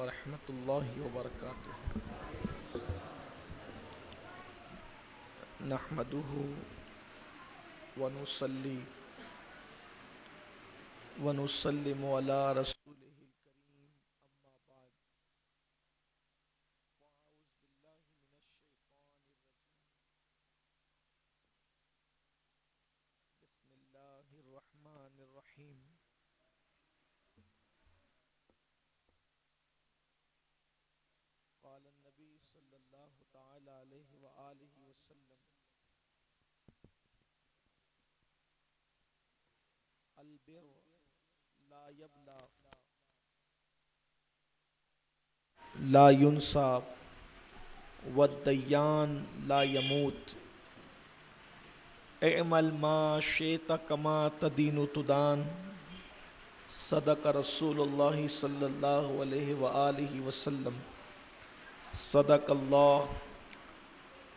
ورحمۃ اللہ وبرکاتہ۔ نحمدہ ونصلی ونسلم علی رسولہ الکریم، اما بعد، فاعوذ باللہ من الشیطان الرجیم، بسم اللہ الرحمن الرحیم۔ قال النبی صلی اللہ تعالی علیہ وآلہ وسلم: البر لا یبلا لا ینسا والدیان لا یموت، اعمل ما شئت کما تدین تدان۔ صدق رسول اللہ صلی اللہ علیہ وآلہ وسلم۔ صدق اللہ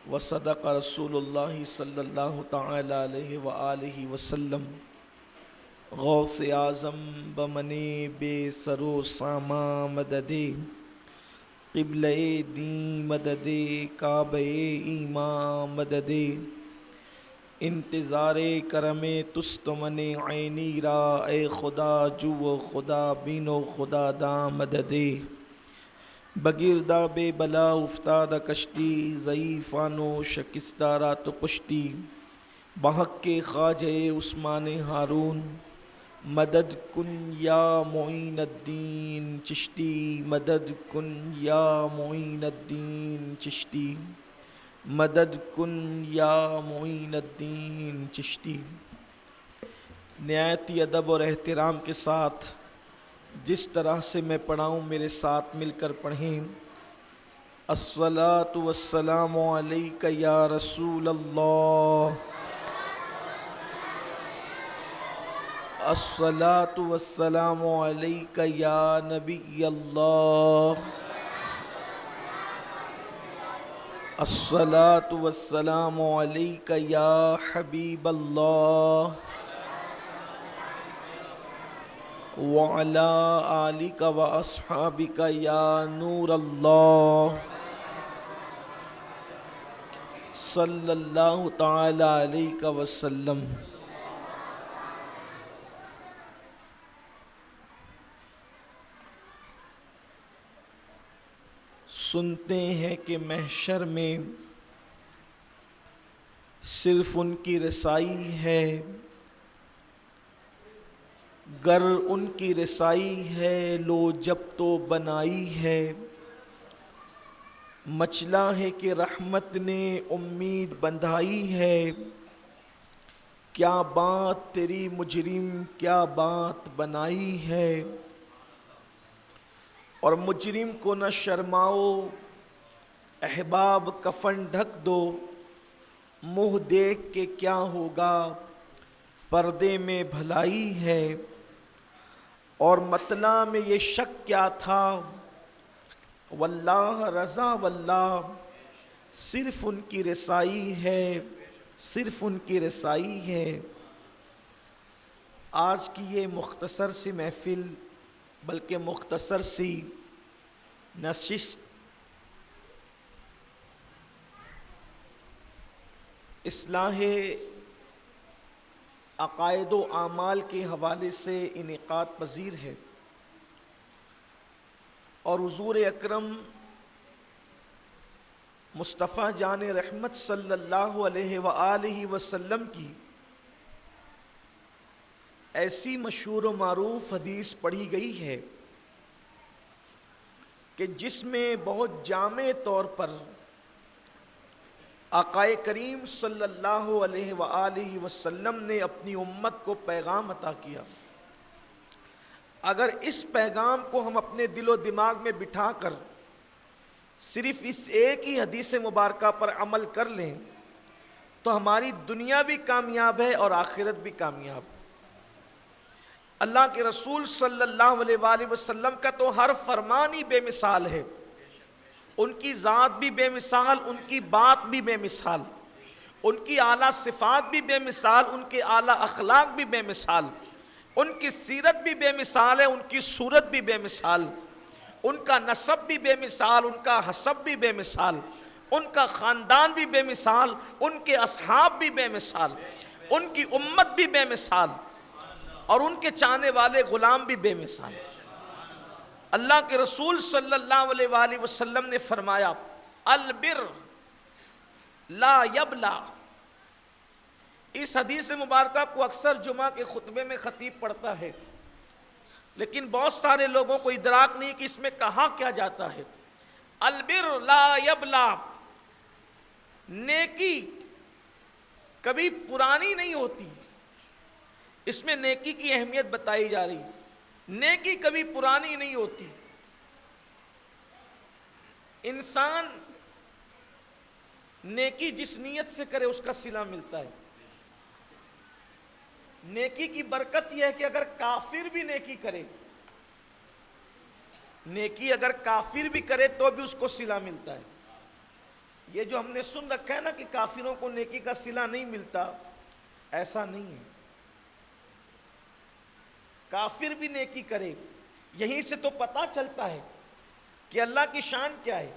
وصدق رسول اللہ صلی اللہ تعالی علیہ وآلہ وسلم۔ غوث اعظم بمنے بے سرو ساما مددے، قبلہ دین مددے، کعبہ ایمان مددے، انتظار کرم تست من عینی را، اے خدا جو خدا بینو خدا دا مددے۔ بگردہ بے بلا افتادہ کشتی، ضعیفانو شکستہ را تو کشتی، بحق کے خواجہ عثمان ہارون، مدد کن یا معین الدین چشتی، مدد کن یا معین الدین چشتی، مدد کن یا معین الدین چشتی۔ نہایت ادب اور احترام کے ساتھ جس طرح سے میں پڑھاؤں میرے ساتھ مل کر پڑھیں۔ الصلاۃ والسلام علیک یا رسول اللہ، الصلاۃ والسلام علیک یا نبی اللہ، الصلاۃ والسلام علیک یا حبیب اللہ، وعلی آلک واصحابک یا نور اللہ، صلی اللہ تعالی علیہ وسلم۔ سنتے ہیں کہ محشر میں صرف ان کی رسائی ہے، گر ان کی رسائی ہے لو جب تو بنائی ہے، مچلا ہے کہ رحمت نے امید بندھائی ہے، کیا بات تیری مجرم کیا بات بنائی ہے، اور مجرم کو نہ شرماؤ احباب کفن ڈھک دو، منہ دیکھ کے کیا ہوگا پردے میں بھلائی ہے، اور مطلع میں یہ شک کیا تھا واللہ رضا واللہ، صرف ان کی رسائی ہے، صرف ان کی رسائی ہے۔ آج کی یہ مختصر سی محفل، بلکہ مختصر سی نشست، اصلاح عقائد و اعمال کے حوالے سے انعقاد پذیر ہے، اور حضور اکرم مصطفیٰ جان رحمت صلی اللہ علیہ وآلہ وسلم کی ایسی مشہور و معروف حدیث پڑھی گئی ہے کہ جس میں بہت جامع طور پر آقا کریم صلی اللہ علیہ وآلہ وسلم نے اپنی امت کو پیغام عطا کیا۔ اگر اس پیغام کو ہم اپنے دل و دماغ میں بٹھا کر صرف اس ایک ہی حدیث مبارکہ پر عمل کر لیں تو ہماری دنیا بھی کامیاب ہے اور آخرت بھی کامیاب۔ اللہ کے رسول صلی اللہ علیہ وآلہ وسلم کا تو ہر فرمان ہی بے مثال ہے، ان کی ذات بھی بے مثال، ان کی بات بھی بے مثال، ان کی اعلیٰ صفات بھی بے مثال، ان کے اعلیٰ اخلاق بھی بے مثال، ان کی سیرت بھی بے مثال ہے، ان کی صورت بھی بے مثال، ان کا نسب بھی بے مثال، ان کا حسب بھی بے مثال، ان کا خاندان بھی بے مثال، ان کے اصحاب بھی بے مثال، ان کی امت بھی بے مثال، اور ان کے چاہنے والے غلام بھی بے مثال۔ اللہ کے رسول صلی اللہ علیہ وآلہ وسلم نے فرمایا البر لا یبلا۔ اس حدیث مبارکہ کو اکثر جمعہ کے خطبے میں خطیب پڑھتا ہے، لیکن بہت سارے لوگوں کو ادراک نہیں کہ اس میں کہا کیا جاتا ہے۔ البر لا یبلا، نیکی کبھی پرانی نہیں ہوتی، اس میں نیکی کی اہمیت بتائی جا رہی۔ نیکی کبھی پرانی نہیں ہوتی۔ انسان نیکی جس نیت سے کرے اس کا صلہ ملتا ہے۔ نیکی کی برکت یہ ہے کہ اگر کافر بھی نیکی کرے، نیکی اگر کافر بھی کرے تو بھی اس کو صلہ ملتا ہے۔ یہ جو ہم نے سن رکھا ہے نا کہ کافروں کو نیکی کا صلہ نہیں ملتا، ایسا نہیں ہے۔ کافر بھی نیکی کرے، یہیں سے تو پتہ چلتا ہے کہ اللہ کی شان کیا ہے۔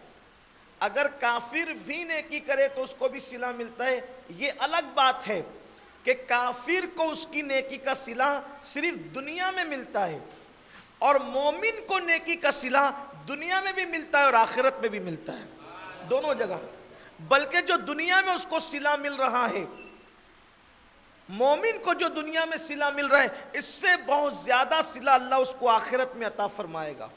اگر کافر بھی نیکی کرے تو اس کو بھی صلہ ملتا ہے۔ یہ الگ بات ہے کہ کافر کو اس کی نیکی کا صلہ صرف دنیا میں ملتا ہے، اور مومن کو نیکی کا صلہ دنیا میں بھی ملتا ہے اور آخرت میں بھی ملتا ہے، دونوں جگہ۔ بلکہ جو دنیا میں اس کو صلہ مل رہا ہے، مومن کو جو دنیا میں صلہ مل رہا ہے، اس سے بہت زیادہ صلہ اللہ اس کو آخرت میں عطا فرمائے گا۔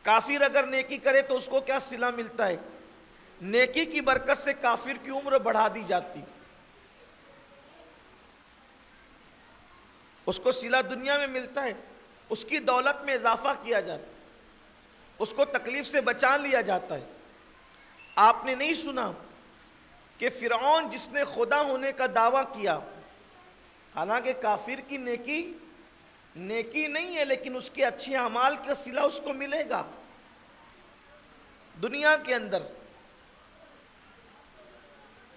کافر اگر نیکی کرے تو اس کو کیا صلہ ملتا ہے؟ نیکی کی برکت سے کافر کی عمر بڑھا دی جاتی، اس کو صلہ دنیا میں ملتا ہے، اس کی دولت میں اضافہ کیا جاتا ہے، اس کو تکلیف سے بچا لیا جاتا ہے۔ آپ نے نہیں سنا کہ فرعون جس نے خدا ہونے کا دعویٰ کیا، حالانکہ کافر کی نیکی نہیں ہے، لیکن اس کے اچھے اعمال کا صلہ اس کو ملے گا دنیا کے اندر۔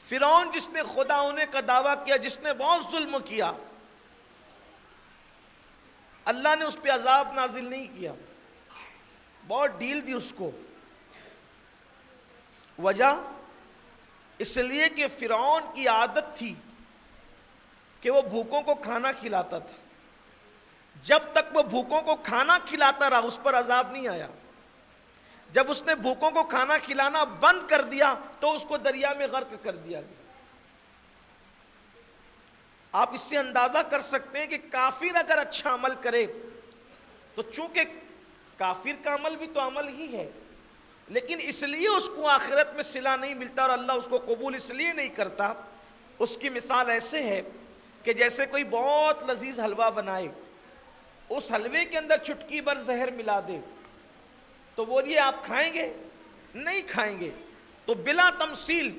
فرعون جس نے خدا ہونے کا دعویٰ کیا، جس نے بہت ظلم کیا، اللہ نے اس پہ عذاب نازل نہیں کیا، بہت ڈھیل دی اس کو۔ وجہ اس لیے کہ فرعون کی عادت تھی کہ وہ بھوکوں کو کھانا کھلاتا تھا۔ جب تک وہ بھوکوں کو کھانا کھلاتا رہا اس پر عذاب نہیں آیا۔ جب اس نے بھوکوں کو کھانا کھلانا بند کر دیا تو اس کو دریا میں غرق کر دیا گیا۔ آپ اس سے اندازہ کر سکتے ہیں کہ کافر اگر اچھا عمل کرے تو چونکہ کافر کا عمل بھی تو عمل ہی ہے، لیکن اس لیے اس کو آخرت میں صلہ نہیں ملتا اور اللہ اس کو قبول اس لیے نہیں کرتا۔ اس کی مثال ایسے ہے کہ جیسے کوئی بہت لذیذ حلوہ بنائے، اس حلوے کے اندر چٹکی بھر زہر ملا دے تو بولیے آپ کھائیں گے؟ نہیں کھائیں گے۔ تو بلا تمثیل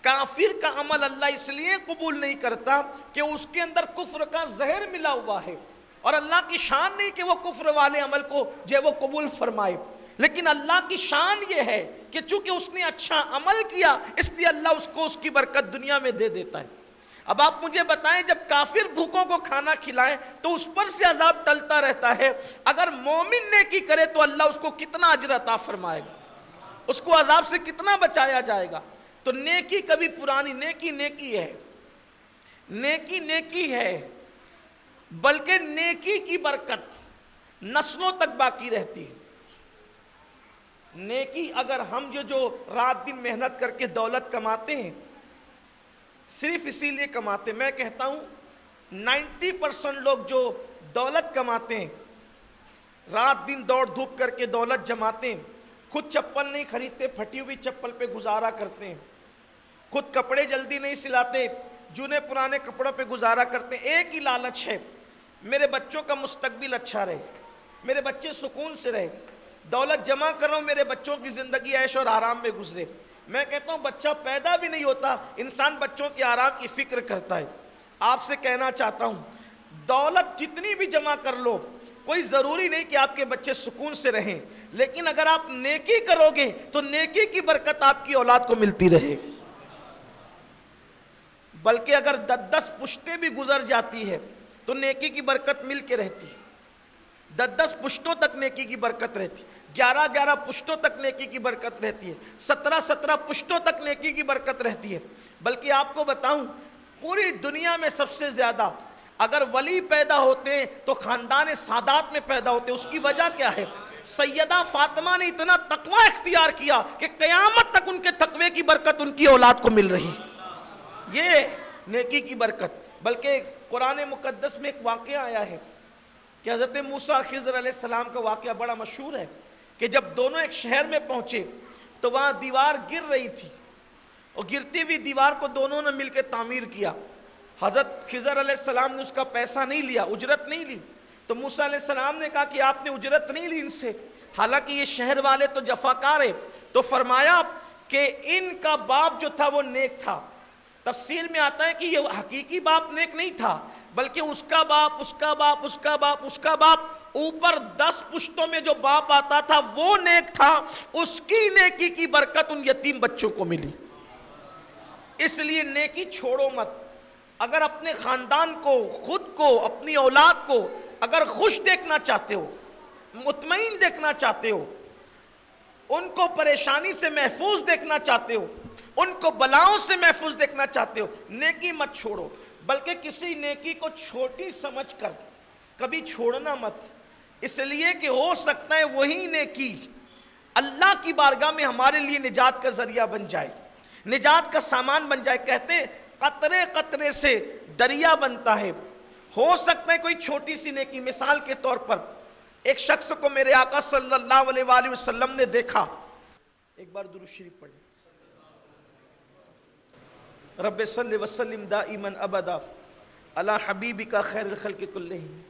کافر کا عمل اللہ اس لیے قبول نہیں کرتا کہ اس کے اندر کفر کا زہر ملا ہوا ہے، اور اللہ کی شان نہیں کہ وہ کفر والے عمل کو جو وہ قبول فرمائے، لیکن اللہ کی شان یہ ہے کہ چونکہ اس نے اچھا عمل کیا اس لیے اللہ اس کو اس کی برکت دنیا میں دے دیتا ہے۔ اب آپ مجھے بتائیں، جب کافر بھوکوں کو کھانا کھلائیں تو اس پر سے عذاب ٹلتا رہتا ہے، اگر مومن نیکی کرے تو اللہ اس کو کتنا اجر عطا فرمائے گا، اس کو عذاب سے کتنا بچایا جائے گا۔ تو نیکی کبھی پرانی، نیکی ہے، نیکی ہے، بلکہ نیکی کی برکت نسلوں تک باقی رہتی ہے۔ نیکی اگر ہم جو رات دن محنت کر کے دولت کماتے ہیں، صرف اسی لیے کماتے ہیں، میں کہتا ہوں 90% لوگ جو دولت کماتے ہیں، رات دن دوڑ دھوپ کر کے دولت جماتے ہیں، خود چپل نہیں خریدتے، پھٹی ہوئی چپل پہ گزارا کرتے ہیں، خود کپڑے جلدی نہیں سلاتے، جونے پرانے کپڑوں پہ گزارا کرتے ہیں۔ ایک ہی لالچ ہے، میرے بچوں کا مستقبل اچھا رہے، میرے بچے سکون سے رہے، دولت جمع کر رہا ہوں، میرے بچوں کی زندگی عیش اور آرام میں گزرے۔ میں کہتا ہوں بچہ پیدا بھی نہیں ہوتا، انسان بچوں کے آرام کی فکر کرتا ہے۔ آپ سے کہنا چاہتا ہوں دولت جتنی بھی جمع کر لو، کوئی ضروری نہیں کہ آپ کے بچے سکون سے رہیں، لیکن اگر آپ نیکی کرو گے تو نیکی کی برکت آپ کی اولاد کو ملتی رہے، بلکہ اگر 10 پشتیں بھی گزر جاتی ہے تو نیکی کی برکت مل کے رہتی ہے۔ 10 پشتوں تک نیکی کی برکت رہتی ہے، 11 پشتوں تک نیکی کی برکت رہتی ہے، 17 پشتوں تک نیکی کی برکت رہتی ہے۔ بلکہ آپ کو بتاؤں، پوری دنیا میں سب سے زیادہ اگر ولی پیدا ہوتے ہیں تو خاندان سادات میں پیدا ہوتے ہیں۔ اس کی وجہ کیا ہے؟ سیدہ فاطمہ نے اتنا تقوی اختیار کیا کہ قیامت تک ان کے تقوی کی برکت ان کی اولاد کو مل رہی، یہ نیکی کی برکت۔ بلکہ قرآن مقدس میں ایک واقعہ آیا ہے کہ حضرت موسیٰ خضر علیہ السلام کا واقعہ بڑا مشہور ہے کہ جب دونوں ایک شہر میں پہنچے تو وہاں دیوار گر رہی تھی، اور گرتی ہوئی دیوار کو دونوں نے مل کے تعمیر کیا۔ حضرت خضر علیہ السلام نے اس کا پیسہ نہیں لیا، اجرت نہیں لی، تو موسیٰ علیہ السلام نے کہا کہ آپ نے اجرت نہیں لی ان سے، حالانکہ یہ شہر والے تو جفاکار ہیں۔ تو فرمایا کہ ان کا باپ جو تھا وہ نیک تھا۔ تفسیر میں آتا ہے کہ یہ حقیقی باپ نیک نہیں تھا، بلکہ اس کا باپ، اس کا باپ، اس کا باپ، اس کا باپ، اوپر 10 پشتوں میں جو باپ آتا تھا وہ نیک تھا، اس کی نیکی کی برکت ان یتیم بچوں کو ملی۔ اس لیے نیکی چھوڑو مت۔ اگر اپنے خاندان کو، خود کو، اپنی اولاد کو اگر خوش دیکھنا چاہتے ہو، مطمئن دیکھنا چاہتے ہو، ان کو پریشانی سے محفوظ دیکھنا چاہتے ہو، ان کو بلاؤں سے محفوظ دیکھنا چاہتے ہو، نیکی مت چھوڑو، بلکہ کسی نیکی کو چھوٹی سمجھ کر کبھی چھوڑنا مت، اس لیے کہ ہو سکتا ہے وہی نیکی اللہ کی بارگاہ میں ہمارے لیے نجات کا ذریعہ بن جائے، نجات کا سامان بن جائے۔ کہتے ہیں قطرے قطرے سے دریا بنتا ہے۔ ہو سکتا ہے کوئی چھوٹی سی نیکی، مثال کے طور پر ایک شخص کو میرے آقا صلی اللہ علیہ وآلہ وسلم نے دیکھا، ایک بار درود شریف پڑھیں، رب صلی وسلم دائما ابدا علی حبیبک خیر الخلق کلہم۔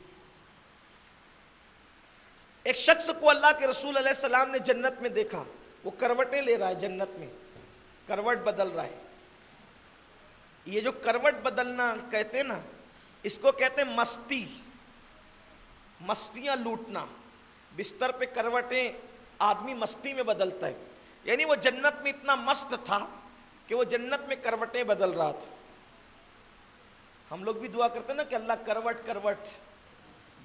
ایک شخص کو اللہ کے رسول علیہ السلام نے جنت میں دیکھا، وہ کروٹیں لے رہا ہے، جنت میں کروٹ بدل رہا ہے۔ یہ جو کروٹ بدلنا کہتے ہیں نا، اس کو کہتے ہیں مستی، مستیاں لوٹنا۔ بستر پہ کروٹیں آدمی مستی میں بدلتا ہے، یعنی وہ جنت میں اتنا مست تھا کہ وہ جنت میں کروٹیں بدل رہا تھا۔ ہم لوگ بھی دعا کرتے ہیں نا کہ اللہ کروٹ کروٹ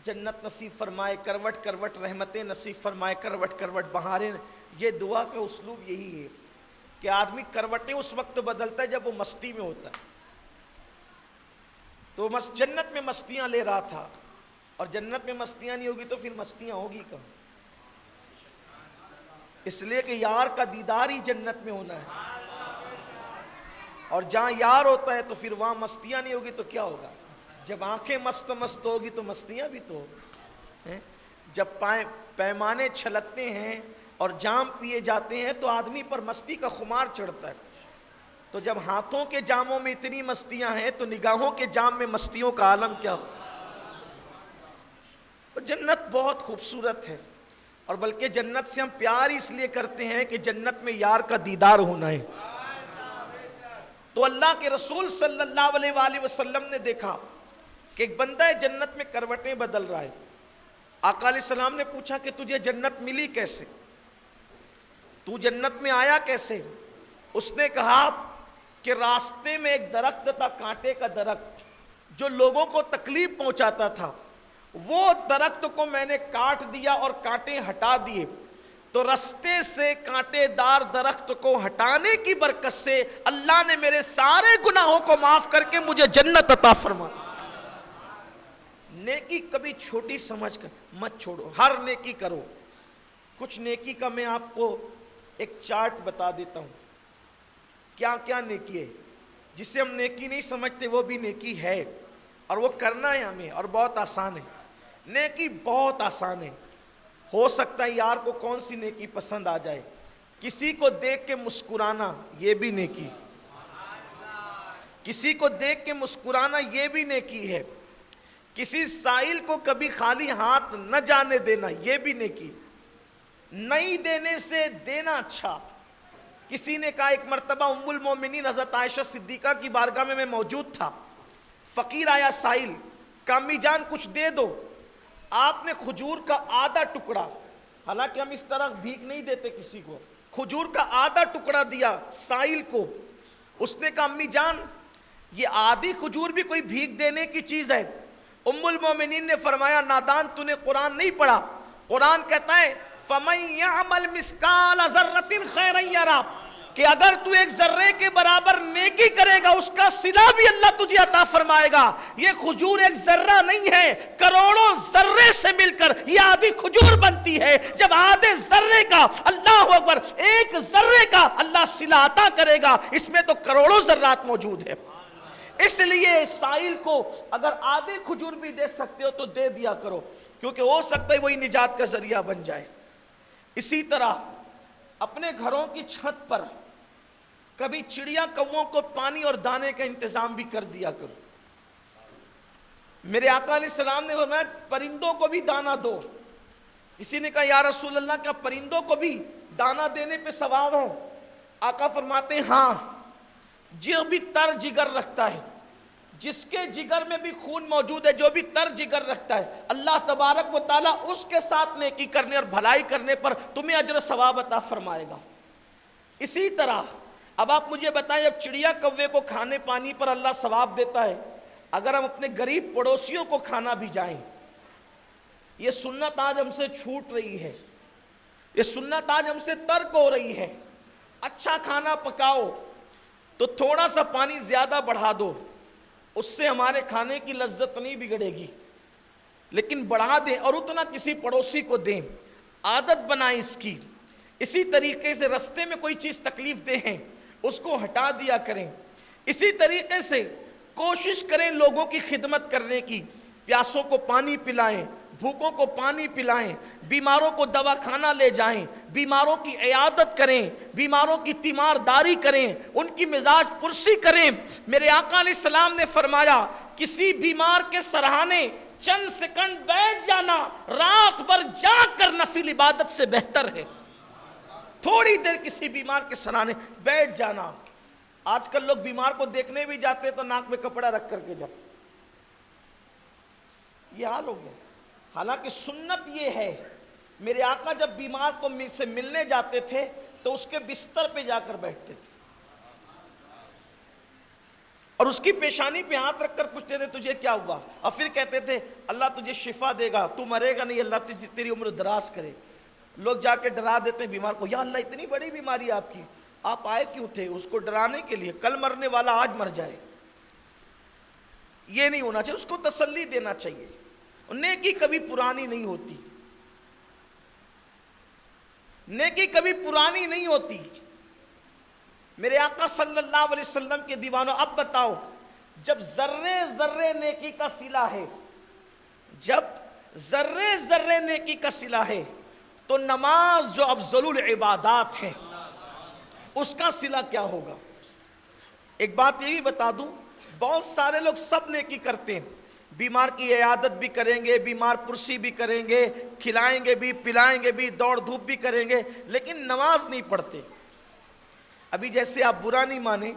جنت نصیب فرمائے، کروٹ کروٹ رحمتیں نصیب فرمائے، کروٹ کروٹ بہاریں۔ یہ دعا کا اسلوب یہی ہے کہ آدمی کروٹیں اس وقت بدلتا ہے جب وہ مستی میں ہوتا ہے۔ تو جنت میں مستیاں لے رہا تھا، اور جنت میں مستیاں نہیں ہوگی تو پھر مستیاں ہوگی کہاں؟ اس لیے کہ یار کا دیدار ہی جنت میں ہونا ہے، اور جہاں یار ہوتا ہے تو پھر وہاں مستیاں نہیں ہوگی تو کیا ہوگا؟ جب آنکھیں مست مست ہوگی تو مستیاں بھی تو ہوگی۔ جب پیمانے چھلکتے ہیں اور جام پیے جاتے ہیں تو آدمی پر مستی کا خمار چڑھتا ہے۔ تو جب ہاتھوں کے جاموں میں اتنی مستیاں ہیں تو نگاہوں کے جام میں مستیوں کا عالم کیا ہو؟ جنت بہت خوبصورت ہے، اور بلکہ جنت سے ہم پیار اس لیے کرتے ہیں کہ جنت میں یار کا دیدار ہونا ہے۔ تو اللہ کے رسول صلی اللہ علیہ وآلہ وسلم نے دیکھا کہ ایک بندہ ہے جنت میں کروٹیں بدل رہا ہے۔ آقا علیہ السلام نے پوچھا کہ تجھے جنت ملی کیسے؟ تو جنت میں آیا کیسے؟ اس نے کہا کہ راستے میں ایک درخت تھا، کانٹے کا درخت، جو لوگوں کو تکلیف پہنچاتا تھا، وہ درخت کو میں نے کاٹ دیا اور کانٹے ہٹا دیے، تو رستے سے کانٹے دار درخت کو ہٹانے کی برکت سے اللہ نے میرے سارے گناہوں کو معاف کر کے مجھے جنت عطا فرما۔ نیکی کبھی چھوٹی سمجھ کر مت چھوڑو، ہر نیکی کرو۔ کچھ نیکی کا میں آپ کو ایک چارٹ بتا دیتا ہوں، کیا کیا نیکی ہے، جسے ہم نیکی نہیں سمجھتے وہ بھی نیکی ہے، اور وہ کرنا ہے ہمیں، اور بہت آسان ہے۔ نیکی بہت آسان ہے۔ ہو سکتا ہے یار کو کون سی نیکی پسند آ جائے، کسی کو دیکھ کے مسکرانا یہ بھی نیکی، کسی کو دیکھ کے مسکرانا یہ بھی نیکی ہے، کسی سائل کو کبھی خالی ہاتھ نہ جانے دینا یہ بھی نیکی، نہیں دینے سے دینا اچھا۔ کسی نے کہا ایک مرتبہ ام المومنین حضرت عائشہ صدیقہ کی بارگاہ میں موجود تھا، فقیر آیا سائل، کہا امی جان کچھ دے دو۔ آپ نے کھجور کا آدھا ٹکڑا، حالانکہ ہم اس طرح بھیک نہیں دیتے کسی کو، کھجور کا آدھا ٹکڑا دیا سائل کو۔ اس نے کہا امی جان یہ آدھی کھجور بھی کوئی بھیک دینے کی چیز ہے؟ ام المومنین نے فرمایا نادان تو نے قرآن نہیں پڑھا، قرآن کہتا ہے فَمَن يَعْمَلْ مِثْقَالَ ذَرَّةٍ خَيْرًا يَرَهُ، کہ اگر تو ایک ذرے کے برابر نیکی کرے گا اس کا صلہ بھی اللہ تجھے عطا فرمائے گا۔ یہ کھجور ایک ذرہ نہیں ہے، کروڑوں ذرے سے مل کر یہ آدھی کھجور بنتی ہے۔ جب آدھے ذرے کا اللہ اکبر ایک ذرے کا اللہ صلہ عطا کرے گا، اس میں تو کروڑوں ذرات موجود ہے۔ اس لیے سائل کو اگر آدھے کھجور بھی دے سکتے ہو تو دے دیا کرو، کیونکہ ہو سکتا ہے وہی نجات کا ذریعہ بن جائے۔ اسی طرح اپنے گھروں کی چھت پر کبھی چڑیا کووں کو پانی اور دانے کا انتظام بھی کر دیا کرو۔ میرے آقا علیہ السلام نے فرمایا پرندوں کو بھی دانا دو۔ کسی نے کہا یا رسول اللہ کیا پرندوں کو بھی دانا دینے پہ ثواب ہے؟ آقا فرماتے ہیں ہاں، جو بھی تر جگر رکھتا ہے، جس کے جگر میں بھی خون موجود ہے، جو بھی تر جگر رکھتا ہے، اللہ تبارک و تعالیٰ اس کے ساتھ نیکی کرنے اور بھلائی کرنے پر تمہیں اجر و ثواب عطا فرمائے گا۔ اسی طرح اب آپ مجھے بتائیں، جب چڑیا کوے کو کھانے پانی پر اللہ ثواب دیتا ہے، اگر ہم اپنے غریب پڑوسیوں کو کھانا بھی جائیں، یہ سنت آج ہم سے چھوٹ رہی ہے، یہ سنت آج ہم سے ترک ہو رہی ہے۔ اچھا کھانا پکاؤ تو تھوڑا سا پانی زیادہ بڑھا دو، اس سے ہمارے کھانے کی لذت نہیں بگڑے گی، لیکن بڑھا دیں اور اتنا کسی پڑوسی کو دیں، عادت بنائیں اس کی۔ اسی طریقے سے رستے میں کوئی چیز تکلیف دہ ہیں اس کو ہٹا دیا کریں۔ اسی طریقے سے کوشش کریں لوگوں کی خدمت کرنے کی، پیاسوں کو پانی پلائیں، بھوکوں کو پانی پلائیں، بیماروں کو دواخانہ لے جائیں، بیماروں کی عیادت کریں، بیماروں کی تیمارداری کریں، ان کی مزاج پرسی کریں۔ میرے آقا علیہ السلام نے فرمایا کسی بیمار کے سرہانے چند سیکنڈ بیٹھ جانا رات بھر جاگ کر نفل عبادت سے بہتر ہے۔ تھوڑی دیر کسی بیمار کے سرانے بیٹھ جانا۔ آج کل لوگ بیمار کو دیکھنے بھی جاتے تو ناک میں کپڑا رکھ کر کے جاتے، یہ حال ہو گیا۔ حالانکہ سنت یہ ہے، میرے آقا جب بیمار کو سے ملنے جاتے تھے تو اس کے بستر پہ جا کر بیٹھتے تھے اور اس کی پیشانی پہ ہاتھ رکھ کر پوچھتے تھے تجھے کیا ہوا، اور پھر کہتے تھے اللہ تجھے شفا دے گا، تو مرے گا نہیں، اللہ تیری عمر دراز کرے۔ لوگ جا کے ڈرا دیتے ہیں بیمار کو، یا اللہ اتنی بڑی بیماری آپ کی، آپ آئے کیوں تھے؟ اس کو ڈرانے کے لیے، کل مرنے والا آج مر جائے۔ یہ نہیں ہونا چاہیے، اس کو تسلی دینا چاہیے۔ نیکی کبھی پرانی نہیں ہوتی، نیکی کبھی پرانی نہیں ہوتی۔ میرے آقا صلی اللہ علیہ وسلم کے دیوانوں، اب بتاؤ جب ذرے ذرے نیکی کا صلہ ہے، جب ذرے ذرے نیکی کا صلہ ہے تو نماز جو افضل العبادات ہے اس کا صلہ کیا ہوگا؟ ایک بات یہ بھی بتا دوں، بہت سارے لوگ سب نیکی کرتے ہیں، بیمار کی عیادت بھی کریں گے، بیمار پرسی بھی کریں گے، کھلائیں گے بھی، پلائیں گے بھی، دوڑ دھوپ بھی کریں گے، لیکن نماز نہیں پڑھتے۔ ابھی جیسے آپ برا نہیں مانیں،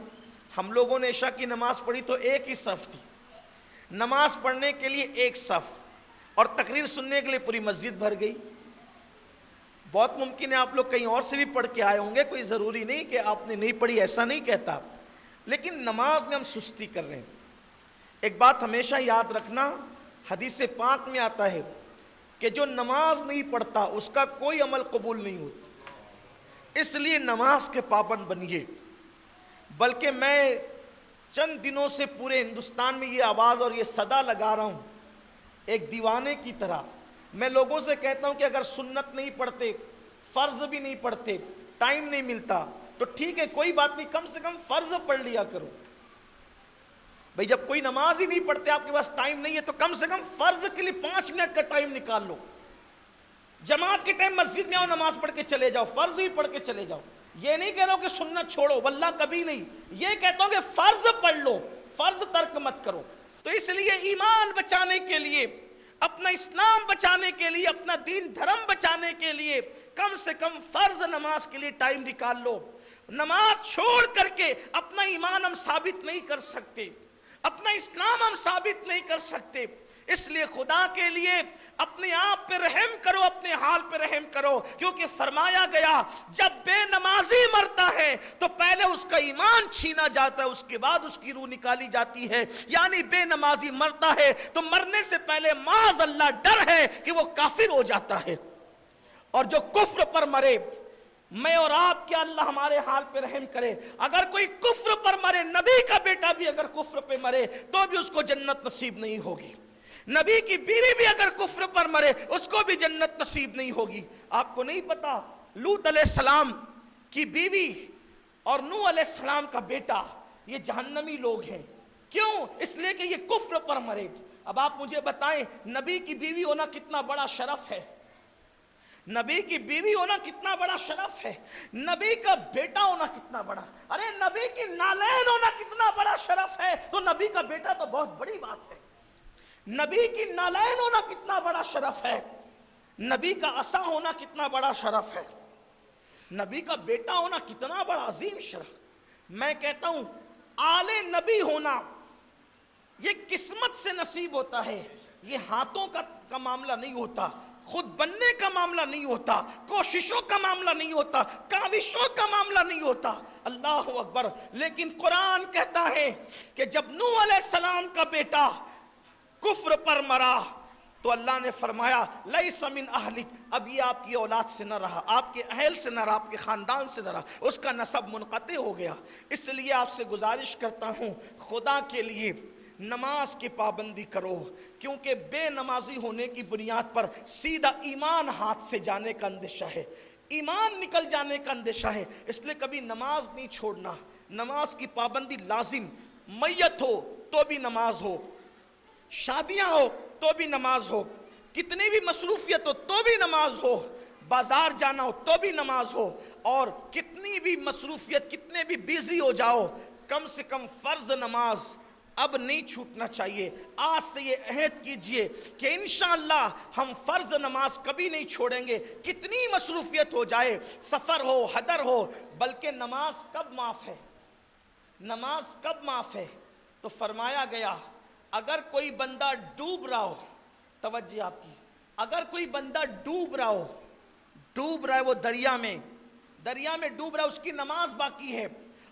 ہم لوگوں نے عشاء کی نماز پڑھی تو ایک ہی صف تھی، نماز پڑھنے کے لیے ایک صف، اور تقریر سننے کے لیے پوری مسجد بھر گئی۔ بہت ممکن ہے آپ لوگ کہیں اور سے بھی پڑھ کے آئے ہوں گے، کوئی ضروری نہیں کہ آپ نے نہیں پڑھی، ایسا نہیں کہتا، لیکن نماز میں ہم سستی کر رہے ہیں۔ ایک بات ہمیشہ یاد رکھنا، حدیث پاک میں آتا ہے کہ جو نماز نہیں پڑھتا اس کا کوئی عمل قبول نہیں ہوتا، اس لیے نماز کے پابند بنیے۔ بلکہ میں چند دنوں سے پورے ہندوستان میں یہ آواز اور یہ صدا لگا رہا ہوں ایک دیوانے کی طرح، میں لوگوں سے کہتا ہوں کہ اگر سنت نہیں پڑھتے، فرض بھی نہیں پڑھتے، ٹائم نہیں ملتا تو ٹھیک ہے، کوئی بات نہیں، کم سے کم فرض پڑھ لیا کرو۔ بھئی جب کوئی نماز ہی نہیں پڑھتے، آپ کے پاس ٹائم نہیں ہے، تو کم سے کم فرض کے لیے 5 منٹ کا ٹائم نکال لو۔ جماعت کے ٹائم مسجد میں آؤ، نماز پڑھ کے چلے جاؤ، فرض ہی پڑھ کے چلے جاؤ۔ یہ نہیں کہہ رہا ہوں کہ سنت چھوڑو، واللہ کبھی نہیں، یہ کہتا ہوں کہ فرض پڑھ لو، فرض ترک مت کرو۔ تو اس لیے ایمان بچانے کے لیے، اپنا اسلام بچانے کے لیے، اپنا دین دھرم بچانے کے لیے کم سے کم فرض نماز کے لیے ٹائم نکال لو۔ نماز چھوڑ کر کے اپنا ایمان ہم ثابت نہیں کر سکتے، اپنا اسلام ہم ثابت نہیں کر سکتے۔ اس لیے خدا کے لیے اپنے آپ پہ رحم کرو، اپنے حال پہ رحم کرو، کیونکہ فرمایا گیا جب بے نمازی مرتا ہے تو پہلے اس کا ایمان چھینا جاتا ہے، اس کے بعد اس کی روح نکالی جاتی ہے۔ یعنی بے نمازی مرتا ہے تو مرنے سے پہلے معاذ اللہ ڈر ہے کہ وہ کافر ہو جاتا ہے، اور جو کفر پر مرے، میں اور آپ کیا اللہ ہمارے حال پہ رحم کرے، اگر کوئی کفر پر مرے، نبی کا بیٹا بھی اگر کفر پہ مرے تو بھی اس کو جنت نصیب نہیں ہوگی، نبی کی بیوی بھی اگر کفر پر مرے اس کو بھی جنت نصیب نہیں ہوگی۔ آپ کو نہیں پتا لوط علیہ السلام کی بیوی اور نوح علیہ السلام کا بیٹا یہ جہنمی لوگ ہیں، کیوں؟ اس لیے کہ یہ کفر پر مرے۔ اب آپ مجھے بتائیں نبی کی بیوی ہونا کتنا بڑا شرف ہے، نبی کی بیوی ہونا کتنا بڑا شرف ہے، نبی کا بیٹا ہونا کتنا بڑا، ارے نبی کی نالین ہونا کتنا بڑا شرف ہے، تو نبی کا بیٹا تو بہت بڑی بات ہے۔ نبی کی نالین ہونا کتنا بڑا شرف ہے، نبی کا عصا ہونا کتنا بڑا شرف ہے، نبی کا بیٹا ہونا کتنا بڑا عظیم شرف۔ میں کہتا ہوں آل نبی ہونا یہ قسمت سے نصیب ہوتا ہے، یہ ہاتھوں کا معاملہ نہیں ہوتا، خود بننے کا معاملہ نہیں ہوتا، کوششوں کا معاملہ نہیں ہوتا، کاوشوں کا معاملہ نہیں ہوتا۔ اللہ اکبر۔ لیکن قرآن کہتا ہے کہ جب نوح علیہ السلام کا بیٹا کفر پر مرا تو اللہ نے فرمایا لیس من اہلک، اب یہ آپ کی اولاد سے نہ رہا، آپ کے اہل سے نہ رہا، آپ کے خاندان سے نہ رہا، اس کا نسب منقطع ہو گیا۔ اس لیے آپ سے گزارش کرتا ہوں خدا کے لیے نماز کی پابندی کرو، کیونکہ بے نمازی ہونے کی بنیاد پر سیدھا ایمان ہاتھ سے جانے کا اندیشہ ہے، ایمان نکل جانے کا اندیشہ ہے۔ اس لیے کبھی نماز نہیں چھوڑنا، نماز کی پابندی لازم، میت ہو تو بھی نماز ہو، شادیاں ہو تو بھی نماز ہو، کتنی بھی مصروفیت ہو تو بھی نماز ہو، بازار جانا ہو تو بھی نماز ہو، اور کتنی بھی مصروفیت، کتنے بھی بیزی ہو جاؤ، کم سے کم فرض نماز اب نہیں چھوٹنا چاہیے۔ آج سے یہ عہد کیجئے کہ انشاءاللہ ہم فرض نماز کبھی نہیں چھوڑیں گے، کتنی مصروفیت ہو جائے، سفر ہو، حضر ہو۔ بلکہ نماز کب معاف ہے، نماز کب معاف ہے؟ تو فرمایا گیا اگر کوئی بندہ ڈوب رہا ہو، توجہ آپ کی، اگر کوئی بندہ ڈوب رہا ہے وہ دریا میں ڈوب رہا ہے، اس کی نماز باقی ہے،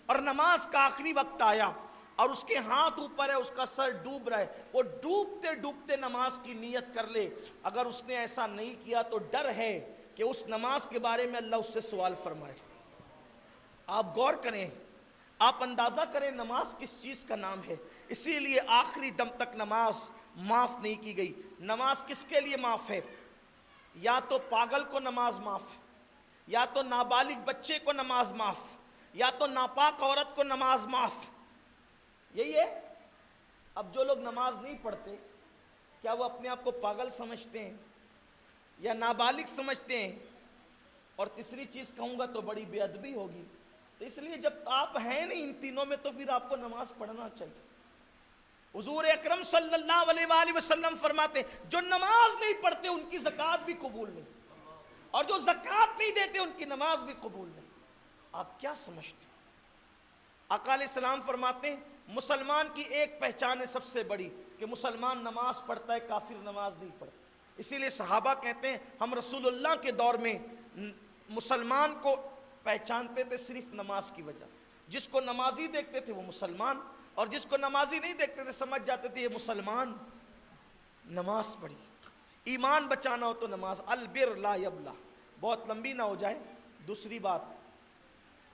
اور نماز کا آخری وقت آیا اور اس کے ہاتھ اوپر ہے، اس کا سر ڈوب رہا ہے، وہ ڈوبتے ڈوبتے نماز کی نیت کر لے۔ اگر اس نے ایسا نہیں کیا تو ڈر ہے کہ اس نماز کے بارے میں اللہ اس سے سوال فرمائے۔ آپ غور کریں، آپ اندازہ کریں نماز کس چیز کا نام ہے، اسی لیے آخری دم تک نماز معاف نہیں کی گئی۔ نماز کس کے لیے معاف ہے؟ یا تو پاگل کو نماز معاف، یا تو نابالغ بچے کو نماز معاف، یا تو ناپاک عورت کو نماز معاف، یہی ہے۔ اب جو لوگ نماز نہیں پڑھتے کیا وہ اپنے آپ کو پاگل سمجھتے ہیں یا نابالغ سمجھتے ہیں؟ اور تیسری چیز کہوں گا تو بڑی بے ادبی ہوگی، تو اس لیے جب آپ ہیں نہیں ان تینوں میں تو پھر آپ کو نماز پڑھنا چاہیے۔ حضور اکرم صلی اللہ علیہ وآلہ وسلم فرماتے جو نماز نہیں پڑھتے ان کی زکوٰۃ بھی قبول نہیں، اور جو زکوٰۃ نہیں دیتے ان کی نماز بھی قبول نہیں۔ آپ کیا سمجھتے ہیں؟ آقا علیہ السلام فرماتے ہیں مسلمان کی ایک پہچان ہے سب سے بڑی کہ مسلمان نماز پڑھتا ہے، کافر نماز نہیں پڑھتا۔ اسی لیے صحابہ کہتے ہیں ہم رسول اللہ کے دور میں مسلمان کو پہچانتے تھے صرف نماز کی وجہ سے، جس کو نمازی دیکھتے تھے وہ مسلمان، اور جس کو نمازی نہیں دیکھتے تھے سمجھ جاتے تھے یہ مسلمان نماز پڑھی۔ ایمان بچانا ہو تو نماز، البر لا یبلا، بہت لمبی نہ ہو جائے۔ دوسری بات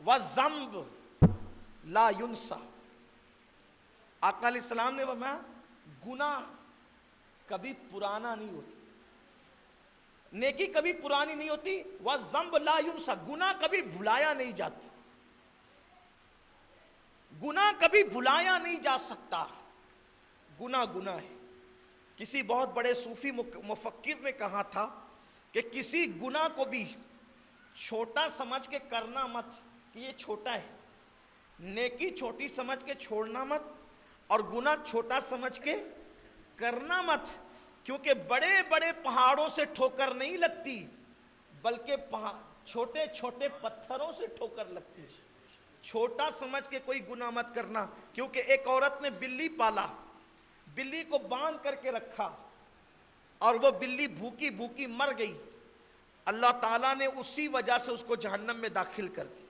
وَالذَّنْبُ لا يُنْسَى، آقا علیہ السلام نے فرمایا گناہ کبھی پرانا نہیں ہوتا، نیکی کبھی پرانی نہیں ہوتی، وَالذَّنْبُ لا يُنْسَى، گناہ کبھی بھلایا نہیں جاتا، گناہ کبھی بھلایا نہیں جا سکتا، گناہ گناہ ہے۔ کسی بہت بڑے صوفی مفکر نے کہا تھا کہ کسی گناہ کو بھی چھوٹا سمجھ کے کرنا مت کہ یہ چھوٹا ہے، نیکی چھوٹی سمجھ کے چھوڑنا مت، اور گناہ چھوٹا سمجھ کے کرنا مت، کیونکہ بڑے بڑے پہاڑوں سے ٹھوکر نہیں لگتی بلکہ چھوٹے چھوٹے پتھروں سے ٹھوکر لگتی ہے۔ چھوٹا سمجھ کے کوئی گناہ مت کرنا، کیونکہ ایک عورت نے بلی پالا، بلی کو باندھ کر کے رکھا، اور وہ بلی بھوکی بھوکی مر گئی، اللہ تعالیٰ نے اسی وجہ سے اس کو جہنم میں داخل کر دی،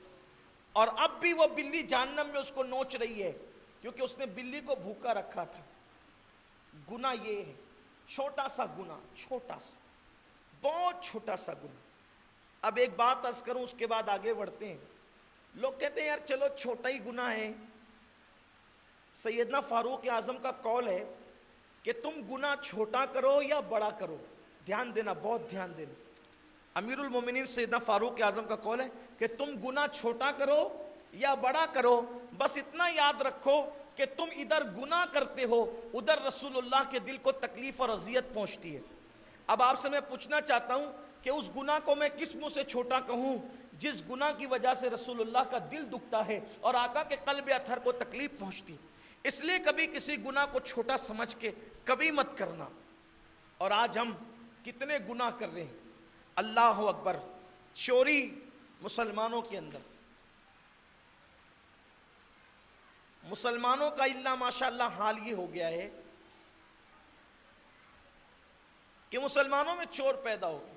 اور اب بھی وہ بلی جہنم میں اس کو نوچ رہی ہے، کیونکہ اس نے بلی کو بھوکا رکھا تھا۔ گناہ یہ ہے، چھوٹا سا گناہ، چھوٹا سا، بہت چھوٹا سا گناہ۔ اب ایک بات عرض کروں، اس کے بعد آگے بڑھتے ہیں۔ لوگ کہتے ہیں یار چلو چھوٹا ہی گناہ ہے۔ سیدنا فاروق اعظم کا قول ہے کہ تم گناہ چھوٹا کرو یا بڑا کرو، دھیان دینا، بہت دھیان دینا۔ امیر المومنین سیدنا فاروق اعظم کا قول ہے کہ تم گناہ چھوٹا کرو یا بڑا کرو، بس اتنا یاد رکھو کہ تم ادھر گناہ کرتے ہو، ادھر رسول اللہ کے دل کو تکلیف اور اذیت پہنچتی ہے۔ اب آپ سے میں پوچھنا چاہتا ہوں کہ اس گناہ کو میں کس منہ سے چھوٹا کہوں جس گناہ کی وجہ سے رسول اللہ کا دل دکھتا ہے اور آقا کے قلب اطہر کو تکلیف پہنچتی۔ اس لیے کبھی کسی گناہ کو چھوٹا سمجھ کے کبھی مت کرنا۔ اور آج ہم کتنے گناہ کر رہے ہیں، اللہ اکبر۔ چوری مسلمانوں کے اندر، مسلمانوں کا اللہ ماشاءاللہ حال یہ ہو گیا ہے کہ مسلمانوں میں چور پیدا ہو گئے،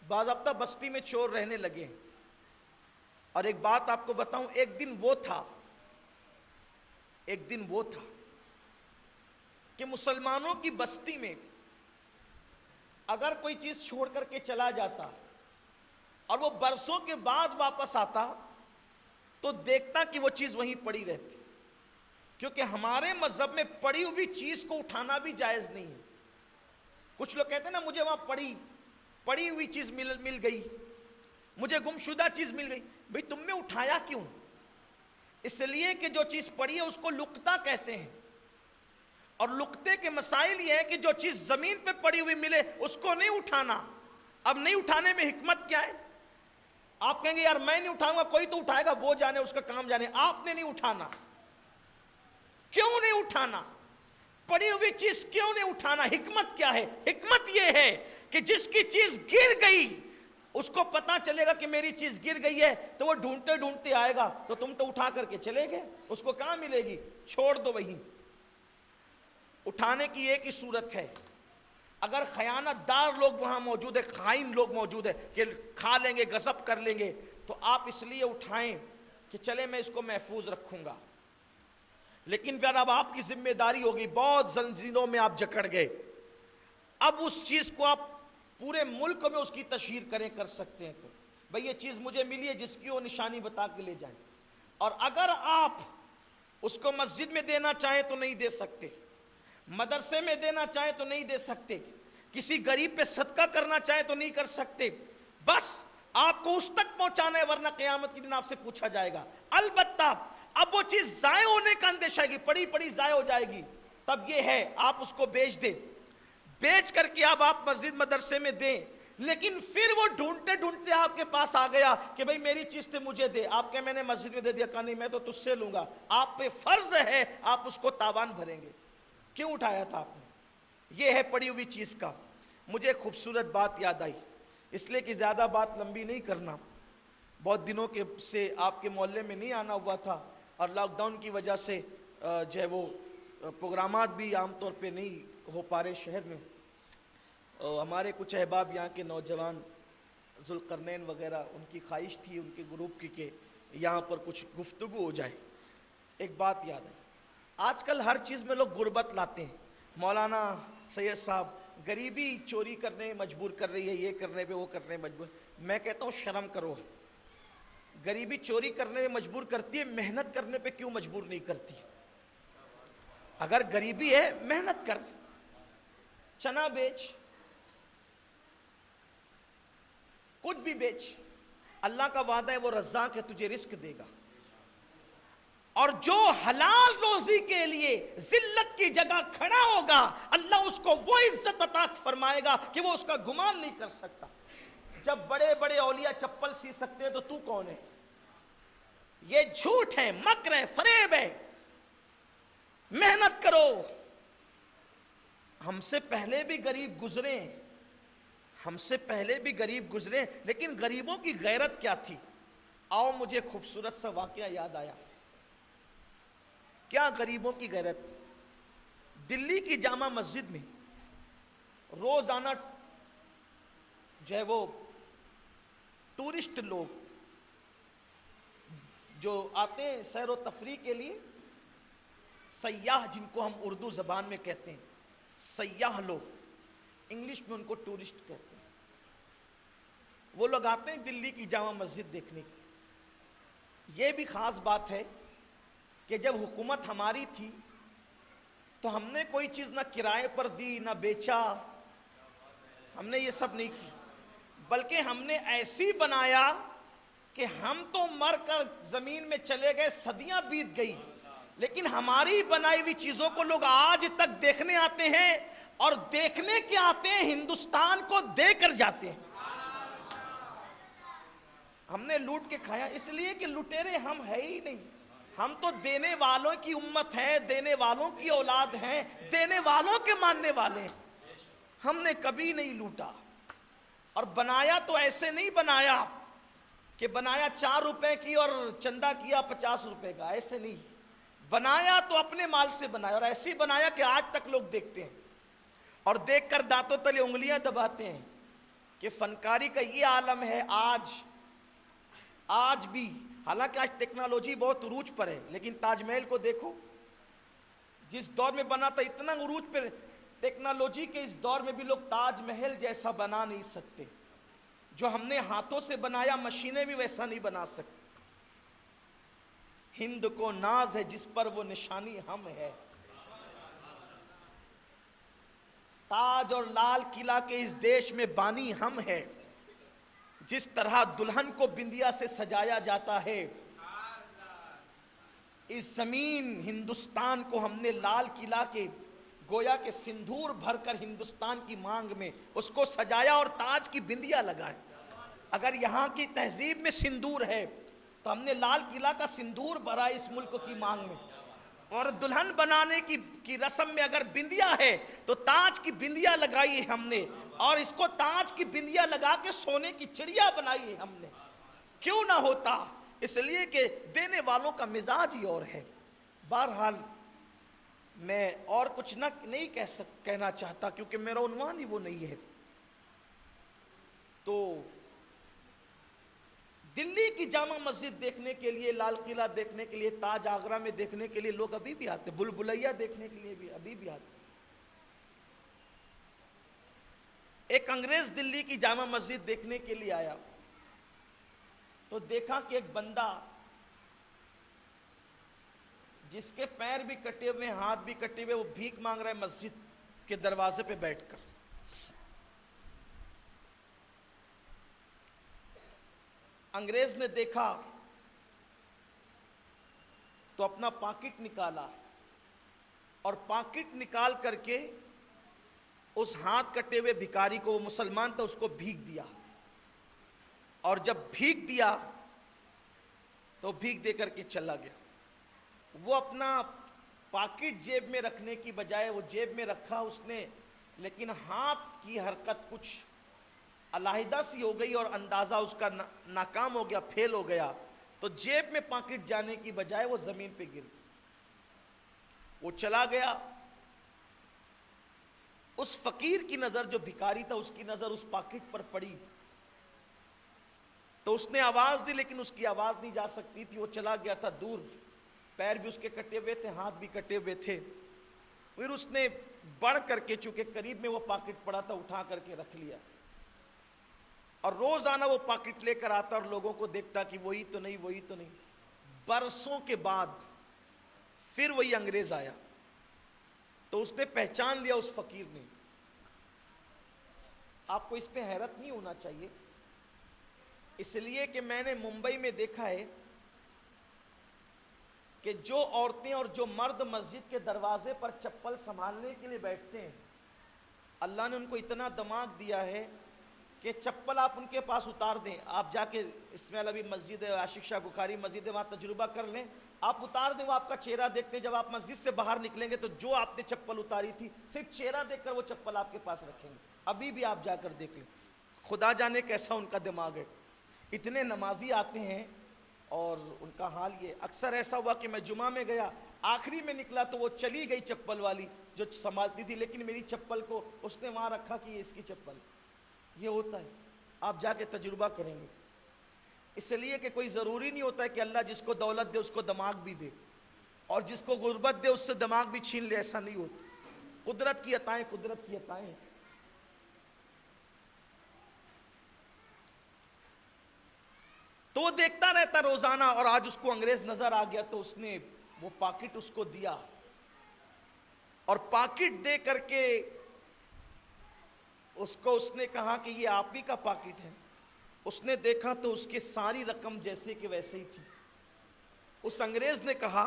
باضابطہ بستی میں چور رہنے لگے۔ اور ایک بات آپ کو بتاؤں، ایک دن وہ تھا کہ مسلمانوں کی بستی میں اگر کوئی چیز چھوڑ کر کے چلا جاتا اور وہ برسوں کے بعد واپس آتا تو دیکھتا کہ وہ چیز وہیں پڑی رہتی، کیونکہ ہمارے مذہب میں پڑی ہوئی چیز کو اٹھانا بھی جائز نہیں ہے۔ کچھ لوگ کہتے ہیں نا مجھے وہاں پڑی ہوئی چیز مل گئی، مجھے گمشدہ چیز مل گئی۔ بھئی تم نے اٹھایا کیوں؟ اس لیے کہ جو چیز پڑی ہے اس کو لقطہ کہتے ہیں، اور لقطے کے مسائل یہ ہے کہ جو چیز زمین پہ پڑی ہوئی ملے اس کو نہیں اٹھانا۔ اب نہیں اٹھانے میں حکمت کیا ہے؟ آپ کہیں گے یار میں نہیں اٹھاؤں گا، کوئی تو اٹھائے گا، وہ جانے، اس کا کام جانے، آپ نے نہیں اٹھانا۔ کیوں نہیں اٹھانا؟ پڑی ہوئی چیز کیوں نہیں اٹھانا؟ حکمت کیا ہے؟ حکمت یہ ہے کہ جس کی چیز گر گئی اس کو پتا چلے گا کہ میری چیز گر گئی ہے تو وہ ڈھونڈتے ڈھونڈتے آئے گا، تو تم تو اٹھا کر کے چلے گئے، اس کو کہاں ملے گی؟ چھوڑ دو وہیں۔ اٹھانے کی ایک ہی صورت ہے، اگر خیانت دار لوگ وہاں موجود ہے، خائن لوگ موجود ہے کہ کھا لیں گے، غصب کر لیں گے، تو آپ اس لیے اٹھائیں کہ چلے میں اس کو محفوظ رکھوں گا۔ لیکن پھر اب آپ کی ذمہ داری ہوگی، بہت زنجیروں میں آپ جکڑ گئے، اب اس چیز کو آپ پورے ملک میں اس کی تشہیر کر سکتے ہیں، تو بھئی یہ چیز مجھے ملی ہے، جس کی وہ نشانی بتا کے لے جائیں۔ اور اگر آپ اس کو مسجد میں دینا چاہیں تو نہیں دے سکتے، مدرسے میں دینا چاہیں تو نہیں دے سکتے، کسی غریب پہ صدقہ کرنا چاہیں تو نہیں کر سکتے، بس آپ کو اس تک پہنچانا ہے، ورنہ قیامت کے دن آپ سے پوچھا جائے گا۔ البتہ اب وہ چیز ضائع ہونے کا اندیشہ ہے، پڑی ضائع ہو جائے گی، تب یہ ہے آپ اس کو بیچ دیں، بیچ کر کے اب آپ مسجد مدرسے میں دیں۔ لیکن پھر وہ ڈھونڈتے ڈھونڈتے آپ کے پاس آ گیا کہ بھئی میری چیز تھے مجھے دے، آپ کہیں میں نے مسجد میں دے دیا، کہا نہیں میں تو تجھ سے لوں گا، آپ پہ فرض ہے آپ اس کو تاوان بھریں گے۔ کیوں اٹھایا تھا آپ نے؟ یہ ہے پڑی ہوئی چیز کا۔ مجھے ایک خوبصورت بات یاد آئی، اس لیے کہ زیادہ بات لمبی نہیں کرنا، بہت دنوں کے سے آپ کے محلے میں نہیں آنا ہوا تھا، اور لاک ڈاؤن کی وجہ سے جو ہے وہ پروگرامات بھی عام طور پہ نہیں ہو پا رہے شہر میں۔ ہمارے کچھ احباب یہاں کے نوجوان ذوالقرنین وغیرہ، ان کی خواہش تھی ان کے گروپ کی کہ یہاں پر کچھ گفتگو ہو جائے۔ ایک بات یاد ہے، آج کل ہر چیز میں لوگ غربت لاتے ہیں۔ مولانا سید صاحب، غریبی چوری کرنے میں مجبور کر رہی ہے، یہ کرنے پہ وہ کرنے میں مجبور۔ میں کہتا ہوں شرم کرو، غریبی چوری کرنے میں مجبور کرتی ہے، محنت کرنے پہ کیوں مجبور نہیں کرتی؟ اگر غریبی ہے محنت کر، چنا بیچ، کچھ بھی بیچ، اللہ کا وعدہ ہے وہ رزاق ہے، تجھے رزق دے گا۔ اور جو حلال روزی کے لیے ذلت کی جگہ کھڑا ہوگا، اللہ اس کو وہ عزت عطا فرمائے گا کہ وہ اس کا گمان نہیں کر سکتا۔ جب بڑے بڑے اولیاء چپل سی سکتے ہیں تو تو کون ہے؟ یہ جھوٹ ہے، مکر ہے، فریب ہے۔ محنت کرو۔ ہم سے پہلے بھی غریب گزرے، لیکن غریبوں کی غیرت کیا تھی؟ آؤ مجھے خوبصورت سا واقعہ یاد آیا۔ کیا غریبوں کی غیرت؟ دلی کی جامع مسجد میں روزانہ جو ہے وہ ٹورسٹ لوگ جو آتے ہیں سیر و تفریح کے لیے، سیاح جن کو ہم اردو زبان میں کہتے ہیں، سیاح لوگ، انگلش میں ان کو ٹورسٹ کہتے ہیں، وہ لوگ آتے ہیں دلی کی جامع مسجد دیکھنے کی۔ یہ بھی خاص بات ہے کہ جب حکومت ہماری تھی تو ہم نے کوئی چیز نہ کرائے پر دی نہ بیچا، ہم نے یہ سب نہیں کی، بلکہ ہم نے ایسی بنایا کہ ہم تو مر کر زمین میں چلے گئے، صدیاں بیت گئی، لیکن ہماری بنائی ہوئی چیزوں کو لوگ آج تک دیکھنے آتے ہیں، اور دیکھنے کے آتے ہیں ہندوستان کو دے کر جاتے ہیں۔ ہم نے لوٹ کے کھایا، اس لیے کہ لٹیرے ہم ہے ہی نہیں، ہم تو دینے والوں کی امت ہے، دینے والوں کی اولاد ہیں، دینے والوں کے ماننے والے ہیں۔ ہم نے کبھی نہیں لوٹا، اور بنایا تو ایسے نہیں بنایا کہ بنایا 4 روپے کی اور چندہ کیا 50 روپے کا، ایسے نہیں بنایا، تو اپنے مال سے بنایا، اور ایسے بنایا کہ آج تک لوگ دیکھتے ہیں اور دیکھ کر دانتوں تلے انگلیاں دباتے ہیں کہ فنکاری کا یہ عالم ہے۔ آج بھی، حالانکہ آج ٹیکنالوجی بہت عروج پر ہے، لیکن تاج محل کو دیکھو، جس دور میں بنا تھا اتنا عروج پر، ٹیکنالوجی کے اس دور میں بھی لوگ تاج محل جیسا بنا نہیں سکتے، جو ہم نے ہاتھوں سے بنایا مشینیں بھی ویسا نہیں بنا سکتی۔ ہند کو ناز ہے جس پر وہ نشانی ہم ہے، تاج اور لال قلعہ کے اس دیش میں بانی ہم ہے، جس طرح دلہن کو بندیا سے سجایا جاتا ہے، اس زمین ہندوستان کو ہم نے لال قلعہ کے گویا کے سندور بھر کر ہندوستان کی مانگ میں اس کو سجایا اور تاج کی بندیا لگائے۔ اگر یہاں کی تہذیب میں سندور ہے تو ہم نے لال قلعہ کا سندور بھرا اس ملک کی مانگ میں، اور دلہن بنانے کی رسم میں اگر بندیا ہے تو تاج کی بندیا لگائی ہے ہم نے، اور اس کو تاج کی بندیا لگا کے سونے کی چڑیا بنائی ہے ہم نے۔ کیوں نہ ہوتا؟ اس لیے کہ دینے والوں کا مزاج ہی اور ہے۔ بہرحال میں اور کچھ نہیں کہنا چاہتا، کیونکہ میرا عنوان ہی وہ نہیں ہے۔ تو دلی کی جامع مسجد دیکھنے کے لیے، لال قلعہ دیکھنے کے لیے، تاج آگرہ میں دیکھنے کے لیے لوگ ابھی بھی آتے، بلبلیا دیکھنے کے لیے بھی ابھی بھی آتے۔ ایک انگریز دلی کی جامع مسجد دیکھنے کے لیے آیا تو دیکھا کہ ایک بندہ جس کے پیر بھی کٹے ہوئے، ہاتھ بھی کٹے ہوئے، وہ بھیک مانگ رہا ہے مسجد کے دروازے پہ بیٹھ کر۔ انگریز نے دیکھا تو اپنا پاکٹ نکالا، اور پاکٹ نکال کر کے اس ہاتھ کٹے ہوئے بھکاری کو، وہ مسلمان تھا، اس کو بھیک دیا، اور جب بھیک دیا تو بھیک دے کر کے چلا گیا۔ وہ اپنا پاکٹ جیب میں رکھنے کی بجائے وہ جیب میں رکھا اس نے، لیکن ہاتھ کی حرکت کچھ علیحدہ سی ہو گئی اور اندازہ اس کا ناکام ہو گیا، فیل ہو گیا، تو جیب میں پاکٹ جانے کی بجائے وہ زمین پہ گر، وہ چلا گیا۔ اس فقیر کی نظر، جو بھکاری تھا، اس کی نظر اس پاکٹ پر پڑی تو اس نے آواز دی، لیکن اس کی آواز نہیں جا سکتی تھی، وہ چلا گیا تھا دور، پیر بھی اس کے کٹے ہوئے تھے، ہاتھ بھی کٹے ہوئے تھے۔ پھر اس نے بڑھ کر کے، چونکہ قریب میں وہ پاکٹ پڑا تھا، اٹھا کر کے رکھ لیا، اور روزانہ وہ پاکٹ لے کر آتا اور لوگوں کو دیکھتا کہ وہی تو نہیں، وہی تو نہیں۔ برسوں کے بعد پھر وہی انگریز آیا تو اس نے پہچان لیا، اس فقیر نے۔ آپ کو اس پہ حیرت نہیں ہونا چاہیے، اس لیے کہ میں نے ممبئی میں دیکھا ہے کہ جو عورتیں اور جو مرد مسجد کے دروازے پر چپل سنبھالنے کے لیے بیٹھتے ہیں، اللہ نے ان کو اتنا دماغ دیا ہے کہ چپل آپ ان کے پاس اتار دیں، آپ جا کے اسماعیل ابھی مسجد ہے، عاشق شاہ بخاری مسجد ہے، وہاں تجربہ کر لیں، آپ اتار دیں، وہ آپ کا چہرہ دیکھتے ہیں، جب آپ مسجد سے باہر نکلیں گے تو جو آپ نے چپل اتاری تھی، صرف چہرہ دیکھ کر وہ چپل آپ کے پاس رکھیں گے۔ ابھی بھی آپ جا کر دیکھ لیں، خدا جانے کیسا ان کا دماغ ہے۔ اتنے نمازی آتے ہیں اور ان کا حال یہ اکثر ایسا ہوا کہ میں جمعہ میں گیا, آخری میں نکلا تو وہ چلی گئی چپل والی جو سنبھالتی تھی, لیکن میری چپل کو اس نے وہاں رکھا کہ یہ اس کی چپل. یہ ہوتا ہے, آپ جا کے تجربہ کریں گے. اس لیے کہ کوئی ضروری نہیں ہوتا ہے کہ اللہ جس کو دولت دے اس کو دماغ بھی دے, اور جس کو غربت دے اس سے دماغ بھی چھین لے, ایسا نہیں ہوتا. قدرت کی عطائیں قدرت کی عطائیں ہیں. تو وہ دیکھتا رہتا روزانہ, اور آج اس کو انگریز نظر آ گیا تو اس نے وہ پاکٹ اس کو دیا, اور پاکٹ دے کر کے اس کو اس نے کہا کہ یہ آپ ہی کا پاکٹ ہے. اس نے دیکھا تو اس کی ساری رقم جیسے کہ ویسے ہی تھی. اس انگریز نے کہا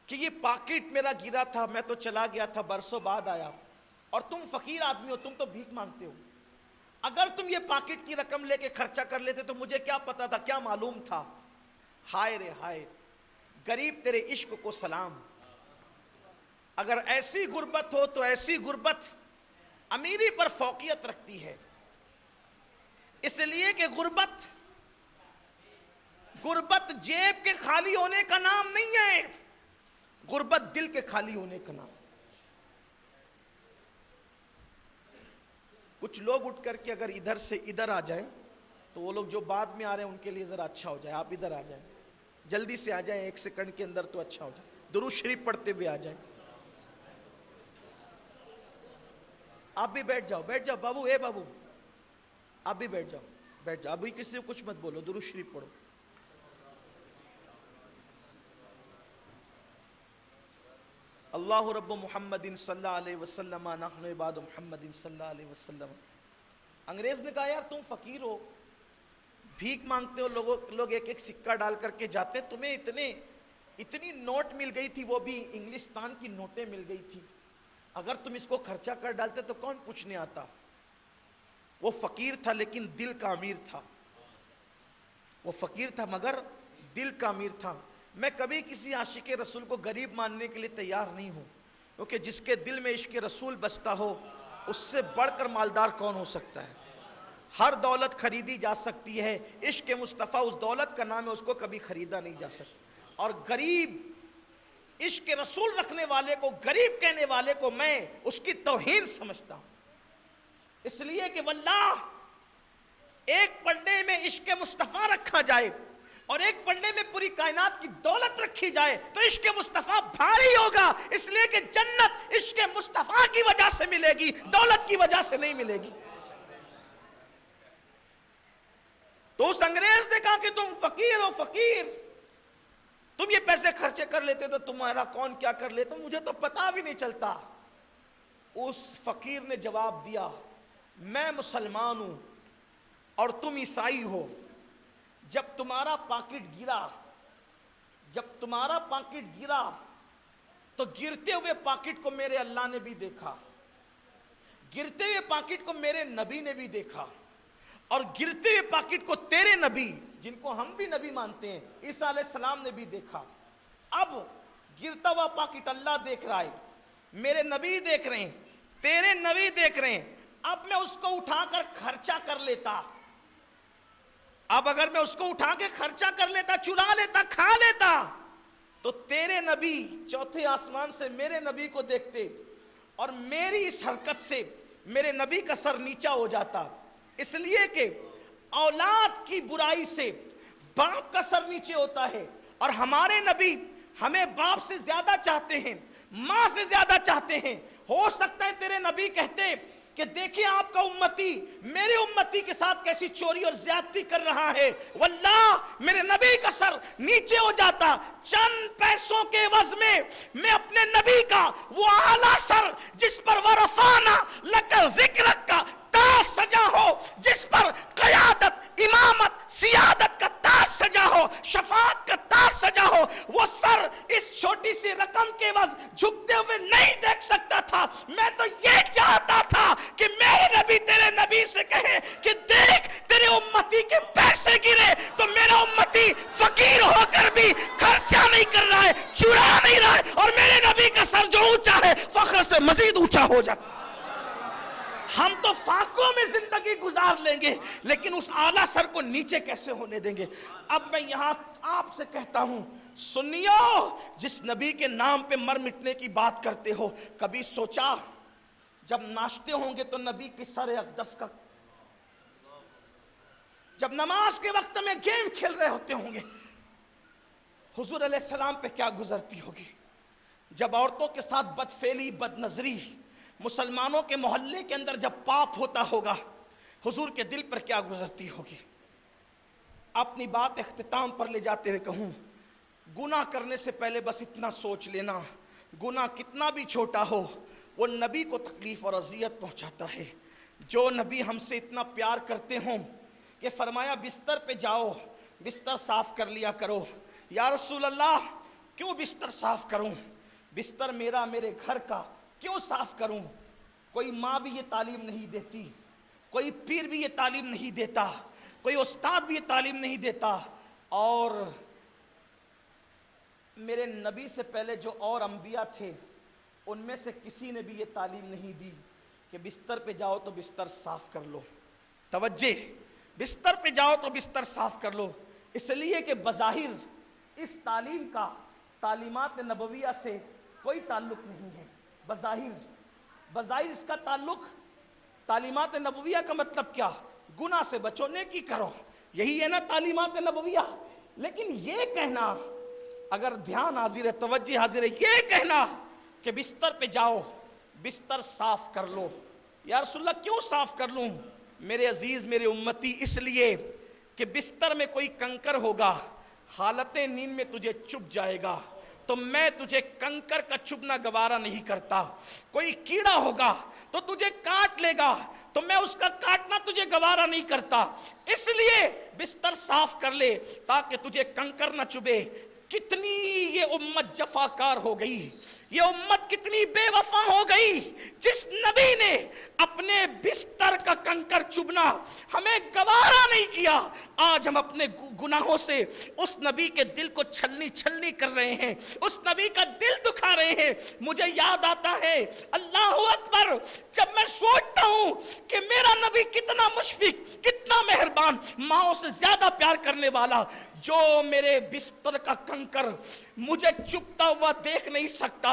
کہ یہ پاکٹ میرا گرا تھا, میں تو چلا گیا تھا, برسوں بعد آیا, اور تم فقیر آدمی ہو, تم تو بھیک مانگتے ہو. اگر تم یہ پاکٹ کی رقم لے کے خرچہ کر لیتے تو مجھے کیا پتا تھا, کیا معلوم تھا. ہائے رے ہائے, غریب تیرے عشق کو سلام. اگر ایسی غربت ہو تو ایسی غربت امیری پر فوقیت رکھتی ہے. اس لیے کہ غربت جیب کے خالی ہونے کا نام نہیں ہے, غربت دل کے خالی ہونے کا نام. کچھ لوگ اٹھ کر کے اگر ادھر سے ادھر آ جائیں تو وہ لوگ جو بعد میں آ رہے ہیں ان کے لیے ذرا اچھا ہو جائے. آپ ادھر آ جائیں, جلدی سے آ جائیں, 1 سیکنڈ کے اندر تو اچھا ہو جائے. درود شریف پڑھتے ہوئے آ جائیں. آپ بھی بیٹھ جاؤ, بیٹھ جاؤ بابو, اے بابو آپ بھی بیٹھ جاؤ, بیٹھ جاؤ. ابھی کسی کو کچھ مت بولو, درود شریف پڑھو. اللہ رب محمد صلی اللہ علیہ وسلم نحن عباد محمد صلی اللہ علیہ وسلم. انگریز نے کہا یار تم فقیر ہو, بھیک مانگتے ہو, لوگ ایک ایک سکہ ڈال کر کے جاتے, تمہیں اتنی نوٹ مل گئی تھی, وہ بھی انگلستان کی نوٹیں مل گئی تھی, اگر تم اس کو خرچہ کر ڈالتے تو کون پوچھنے آتا. وہ فقیر تھا لیکن دل کا امیر تھا. وہ فقیر تھا مگر دل کا امیر تھا. میں کبھی کسی عاشق رسول کو غریب ماننے کے لیے تیار نہیں ہوں, کیونکہ جس کے دل میں عشق رسول بستا ہو اس سے بڑھ کر مالدار کون ہو سکتا ہے. ہر دولت خریدی جا سکتی ہے, عشق مصطفیٰ اس دولت کا نام ہے, اس کو کبھی خریدا نہیں جا سکتا. اور غریب عشق رسول رکھنے والے کو غریب کہنے والے کو میں اس کی توہین سمجھتا ہوں. اس لیے کہ واللہ ایک پنڈے میں عشق مصطفیٰ رکھا جائے اور ایک پنڈے میں پوری کائنات کی دولت رکھی جائے تو عشق مصطفیٰ بھاری ہوگا. اس لیے کہ جنت عشق مصطفیٰ کی وجہ سے ملے گی, دولت کی وجہ سے نہیں ملے گی. تو اس انگریز نے کہا کہ تم فقیر ہو, فقیر, تم یہ پیسے خرچے کر لیتے تو تمہارا کون کیا کر لیتا, مجھے تو پتا بھی نہیں چلتا. اس فقیر نے جواب دیا, میں مسلمان ہوں اور تم عیسائی ہو. جب تمہارا پاکٹ گرا تو گرتے ہوئے پاکٹ کو میرے اللہ نے بھی دیکھا, گرتے ہوئے پاکٹ کو میرے نبی نے بھی دیکھا, اور گرتے ہوئے پاکٹ کو تیرے نبی, جن کو ہم بھی نبی مانتے ہیں, عیسیٰ علیہ السلام نے بھی دیکھا. اب گرتا ہوا پاکٹ اللہ دیکھ رہا ہے, میرے نبی دیکھ رہے ہیں, تیرے نبی دیکھ رہے ہیں. اب میں اس کو اٹھا کر خرچہ کر لیتا, اب اگر میں اس کو اٹھا کے خرچہ کر لیتا, چرا لیتا, کھا لیتا, تو تیرے نبی چوتھے آسمان سے میرے نبی کو دیکھتے, اور میری اس حرکت سے میرے نبی کا سر نیچا ہو جاتا. اس لیے کہ اولاد کی برائی سے باپ کا سر نیچے ہوتا ہے, اور ہمارے نبی ہمیں باپ سے زیادہ چاہتے ہیں, ماں سے زیادہ چاہتے ہیں. ہو سکتا ہے تیرے نبی کہتے کہ دیکھیں آپ کا امتی میرے امتی کے ساتھ کیسی چوری اور زیادتی کر رہا ہے, واللہ میرے نبی کا سر نیچے ہو جاتا. چند پیسوں کے عوض میں اپنے نبی کا وہ اعلیٰ سر جس پر ورفانا لک ذکرک کا تاج سجا ہو, جس پر قیادت, امامت, سیادت کا تاج سجا ہو, شفاعت کا تاج سجا ہو, وہ سر اس چھوٹی سی رقم کے عوض جھکتے ہوئے نہیں دیکھ سکتا تھا. میں تو یہ چاہتا تھا کہ میرے نبی تیرے نبی سے کہے کہ دیکھ تیرے امتی کے پیسے گرے تو میرا امتی فقیر ہو کر بھی خرچہ نہیں کر رہا ہے, چرا نہیں رہا ہے, اور میرے نبی کا سر جو اونچا ہے فخر سے مزید اونچا ہو جاتا. ہم تو فاقوں میں زندگی گزار لیں گے لیکن اس اعلیٰ سر کو نیچے کیسے ہونے دیں گے؟ اب میں یہاں آپ سے کہتا ہوں سنیو، جس نبی کے نام پہ مر مٹنے کی بات کرتے ہو، کبھی سوچا جب ناشتے ہوں گے تو نبی کی سر اقدس کا، جب نماز کے وقت میں گیم کھیل رہے ہوتے ہوں گے حضور علیہ السلام پہ کیا گزرتی ہوگی؟ جب عورتوں کے ساتھ بدفعلی بد نظری مسلمانوں کے محلے کے اندر جب پاپ ہوتا ہوگا حضور کے دل پر کیا گزرتی ہوگی؟ اپنی بات اختتام پر لے جاتے ہوئے کہوں، گناہ کرنے سے پہلے بس اتنا سوچ لینا، گناہ کتنا بھی چھوٹا ہو وہ نبی کو تکلیف اور اذیت پہنچاتا ہے۔ جو نبی ہم سے اتنا پیار کرتے ہوں کہ فرمایا بستر پہ جاؤ، بستر صاف کر لیا کرو۔ یا رسول اللہ کیوں بستر صاف کروں؟ بستر میرا، میرے گھر کا کیوں صاف کروں؟ کوئی ماں بھی یہ تعلیم نہیں دیتی، کوئی پیر بھی یہ تعلیم نہیں دیتا، کوئی استاد بھی یہ تعلیم نہیں دیتا، اور میرے نبی سے پہلے جو اور انبیاء تھے ان میں سے کسی نے بھی یہ تعلیم نہیں دی کہ بستر پہ جاؤ تو بستر صاف کر لو۔ توجہ، بستر پہ جاؤ تو بستر صاف کر لو، اس لیے کہ بظاہر اس تعلیم کا تعلیمات نبویہ سے کوئی تعلق نہیں ہے۔ بظاہر اس کا تعلق، تعلیمات نبویہ کا مطلب کیا؟ گناہ سے بچو، نیکی کرو، یہی ہے نا تعلیمات نبویہ۔ لیکن یہ کہنا، اگر دھیان حاضر ہے، توجہ حاضر ہے، یہ کہنا کہ بستر پہ جاؤ بستر صاف کر لو، یا رسول اللہ کیوں صاف کر لوں؟ میرے عزیز، میرے امتی، اس لیے کہ بستر میں کوئی کنکر ہوگا، حالت نیند میں تجھے چبھ جائے گا تو میں تجھے کنکر کا چبھنا گوارا نہیں کرتا۔ کوئی کیڑا ہوگا تو تجھے کاٹ لے گا تو میں اس کا کاٹنا تجھے گوارا نہیں کرتا، اس لیے بستر صاف کر لے تاکہ تجھے کنکر نہ چبھے۔ کتنی یہ امت جفاکار ہو گئی، یہ امت کتنی بے وفا ہو گئی، جس نبی نے اپنے بستر کا کنکر چبھنا ہمیں گوارا نہیں کیا، آج ہم اپنے گناہوں سے اس نبی کے دل کو چھلنی چھلنی کر رہے ہیں، اس نبی کا دل دکھا رہے ہیں۔ مجھے یاد آتا ہے، اللہ اکبر، جب میں سوچتا ہوں کہ میرا نبی کتنا مشفق، کتنا مہربان، ماؤں سے زیادہ پیار کرنے والا، جو میرے بستر کا کنکر مجھے چبھتا ہوا دیکھ نہیں سکتا،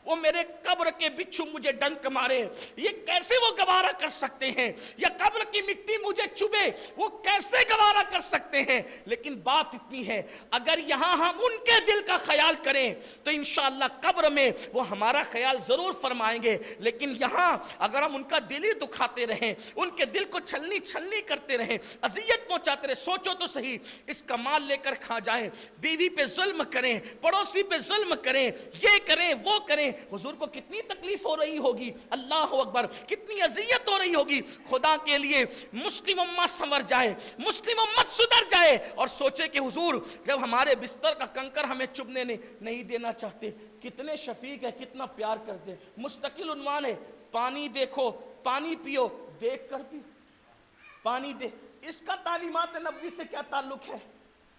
وہ میرے قبر کے بچھو مجھے ڈنک مارے، یہ کیسے وہ گوارا کر سکتے ہیں؟ یا قبر کی مٹی مجھے چبھے، وہ کیسے گوارا کر سکتے ہیں؟ لیکن بات اتنی ہے، اگر یہاں ہم ان کے دل کا خیال کریں تو انشاءاللہ قبر میں وہ ہمارا خیال ضرور فرمائیں گے، لیکن یہاں اگر ہم ان کا دل ہی دکھاتے رہیں، ان کے دل کو چھلنی چھلنی کرتے رہیں، اذیت پہنچاتے رہیں، سوچو تو صحیح، اس کا مال لے کر کھا جائیں، بیوی پہ ظلم کریں، پڑوسی پہ ظلم کریں، یہ کریں وہ کریں، حضور کو کتنی تکلیف ہو رہی ہوگی، اللہ اکبر، کتنی اذیت ہو رہی ہوگی۔ خدا کے لیے مسلم امت سنور جائے، مسلم امت سدھر جائے اور سوچے کہ حضور جب ہمارے بستر کا کنکر ہمیں چبھنے نہیں دینا چاہتے، کتنے شفیق ہے، کتنا پیار کرتے۔ مستقل عنوان ہے، پانی دیکھو، پانی پیو، دیکھ کر پیو، پانی دے، اس کا تعلیمات نبوی سے کیا تعلق ہے؟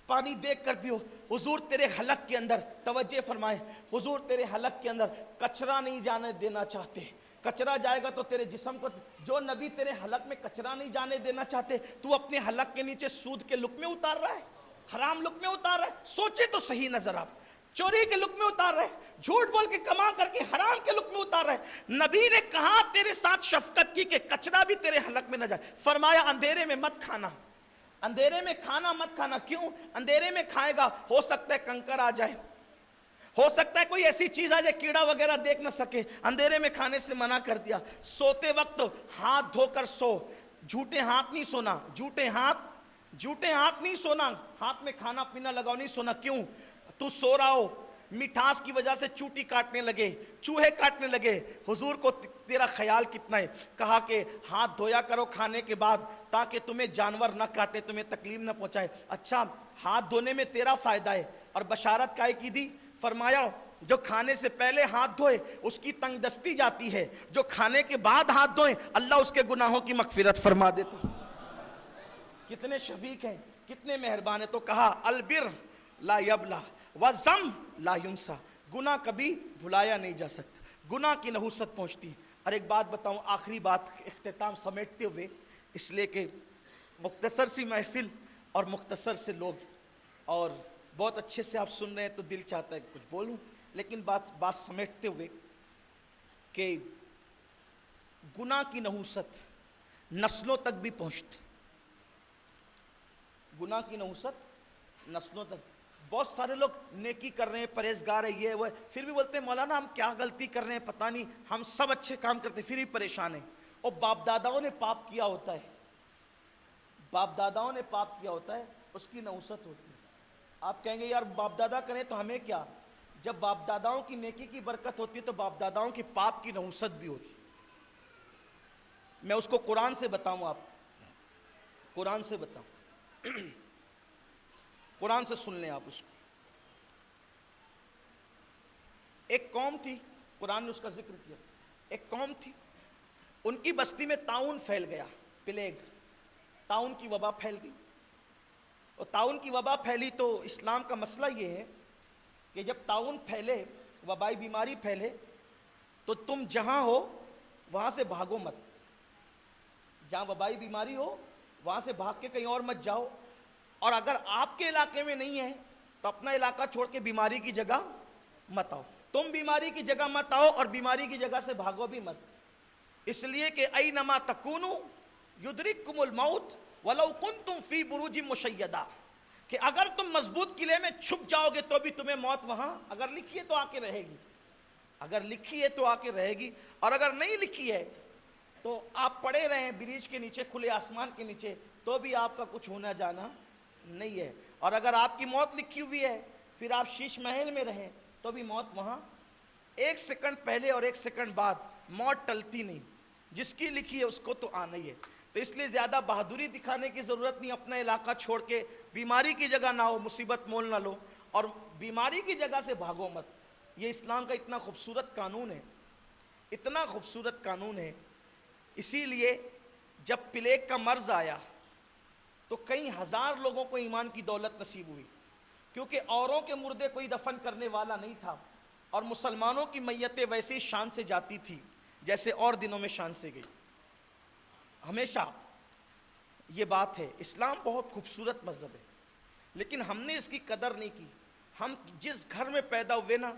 پانی دیکھ کر پیو۔ حضور تیرے حلق کے اندر، توجہ فرمائیں، حضور تیرے حلق کے اندر کچرا نہیں جانے دینا چاہتے، کچرا جائے گا تو تیرے جسم کو، جو نبی تیرے حلق میں کچرا نہیں جانے دینا چاہتے، تو اپنے حلق کے نیچے سود کے لقمے اتار رہا ہے، حرام لقمے اتار رہا ہے، سوچے تو صحیح نظر آپ، چوری کے لقمے اتار رہے، جھوٹ بول کے کما کر کے حرام کے لقمے اتار رہے۔ نبی نے کہا تیرے ساتھ شفقت کی کہ کچرا بھی تیرے حلق میں نہ جائے، فرمایا اندھیرے میں مت کھانا، اندھیرے میں کھانا مت کھانا۔ کیوں؟ اندھیرے میں کھائے گا ہو سکتا ہے کنکر آ جائے، ہو سکتا ہے کوئی ایسی چیز آ جائے کیڑا وغیرہ دیکھ نہ سکے، اندھیرے میں کھانے سے منع کر دیا۔ سوتے وقت ہاتھ دھو کر سو، جھوٹے ہاتھ نہیں سونا، جھوٹے ہاتھ نہیں سونا، ہاتھ میں کھانا پینا لگاؤ نہیں سونا۔ کیوں؟ تو سو رہا ہو، مٹھاس کی وجہ سے چوٹی کاٹنے لگے، چوہے کاٹنے لگے، حضور کو تیرا خیال کتنا ہے؟ کہا کہ ہاتھ دھویا کرو کھانے کے بعد تاکہ تمہیں جانور نہ کاٹے، تمہیں تکلیف نہ پہنچائے۔ اچھا، ہاتھ دھونے میں تیرا فائدہ ہے، اور بشارت کائے کی دی؟ فرمایا جو کھانے سے پہلے ہاتھ دھوئے اس کی تنگ دستی جاتی ہے، جو کھانے کے بعد ہاتھ دھوئے اللہ اس کے گناہوں کی مغفرت فرما دیتا۔ کتنے شفیق ہیں، کتنے مہربان ہیں۔ تو کہا البر لا یبلا وذم لا ینسا، گناہ کبھی بھلایا نہیں جا سکتا، گناہ کی نحوست پہنچتی، اور ایک بات بتاؤں، آخری بات اختتام سمیٹتے ہوئے، اس لیے کہ مختصر سی محفل اور مختصر سے لوگ، اور بہت اچھے سے آپ سن رہے ہیں تو دل چاہتا ہے کچھ بولوں، لیکن بات سمیٹتے ہوئے کہ گناہ کی نحوست نسلوں تک بھی پہنچتی، گناہ کی نحوست نسلوں تک. بہت سارے لوگ نیکی کر رہے ہیں، پرہیزگار ہے، یہ وہ، پھر بھی بولتے ہیں مولانا ہم کیا غلطی کر رہے ہیں پتہ نہیں، ہم سب اچھے کام کرتے ہیں پھر بھی پریشان ہیں. اور باپ داداؤں نے پاپ کیا ہوتا ہے، باپ داداؤں نے پاپ کیا ہوتا ہے، اس کی نحوست ہوتی ہے. آپ کہیں گے یار باپ دادا کریں تو ہمیں کیا؟ جب باپ داداؤں کی نیکی کی برکت ہوتی ہے تو باپ داداؤں کے پاپ کی نحوست بھی ہوتی ہے. میں اس کو قرآن سے بتاؤں، آپ قرآن سے بتاؤں، قرآن سے سن لیں آپ اس کو. ایک قوم تھی، قرآن نے اس کا ذکر کیا، ایک قوم تھی، ان کی بستی میں طاعون پھیل گیا، پلیگ، طاعون کی وبا پھیل گئی. اور طاعون کی وبا پھیلی تو اسلام کا مسئلہ یہ ہے کہ جب طاعون پھیلے، وبائی بیماری پھیلے، تو تم جہاں ہو وہاں سے بھاگو مت. جہاں وبائی بیماری ہو وہاں سے بھاگ کے کہیں اور مت جاؤ، اور اگر آپ کے علاقے میں نہیں ہے تو اپنا علاقہ چھوڑ کے بیماری کی جگہ مت آؤ. تم بیماری کی جگہ مت آؤ اور بیماری کی جگہ سے بھاگو بھی مت، اس لیے کہ اینما تکونوا یدرککم الموت ولو کنتم فی بروج مشیدہ، کہ اگر تم مضبوط قلعے میں چھپ جاؤ گے تو بھی تمہیں موت وہاں اگر لکھی ہے تو آ کے رہے گی، اگر لکھی ہے تو آ کے رہے گی، اور اگر نہیں لکھی ہے تو آپ پڑے رہیں بریج کے نیچے، کھلے آسمان کے نیچے، تو بھی آپ کا کچھ ہونا جانا نہیں ہے. اور اگر آپ کی موت لکھی ہوئی ہے پھر آپ شیش محل میں رہیں تو بھی موت وہاں، ایک سیکنڈ پہلے اور ایک سیکنڈ بعد موت ٹلتی نہیں، جس کی لکھی ہے اس کو تو آنا ہی ہے. تو اس لیے زیادہ بہادری دکھانے کی ضرورت نہیں، اپنا علاقہ چھوڑ کے بیماری کی جگہ نہ ہو، مصیبت مول نہ لو، اور بیماری کی جگہ سے بھاگو مت. یہ اسلام کا اتنا خوبصورت قانون ہے، اتنا خوبصورت قانون ہے. اسی لیے جب پلیگ کا مرض آیا تو کئی ہزار لوگوں کو ایمان کی دولت نصیب ہوئی، کیونکہ اوروں کے مردے کوئی دفن کرنے والا نہیں تھا، اور مسلمانوں کی میتیں ویسے شان سے جاتی تھی جیسے اور دنوں میں شان سے گئی. ہمیشہ یہ بات ہے، اسلام بہت خوبصورت مذہب ہے، لیکن ہم نے اس کی قدر نہیں کی. ہم جس گھر میں پیدا ہوئے نا،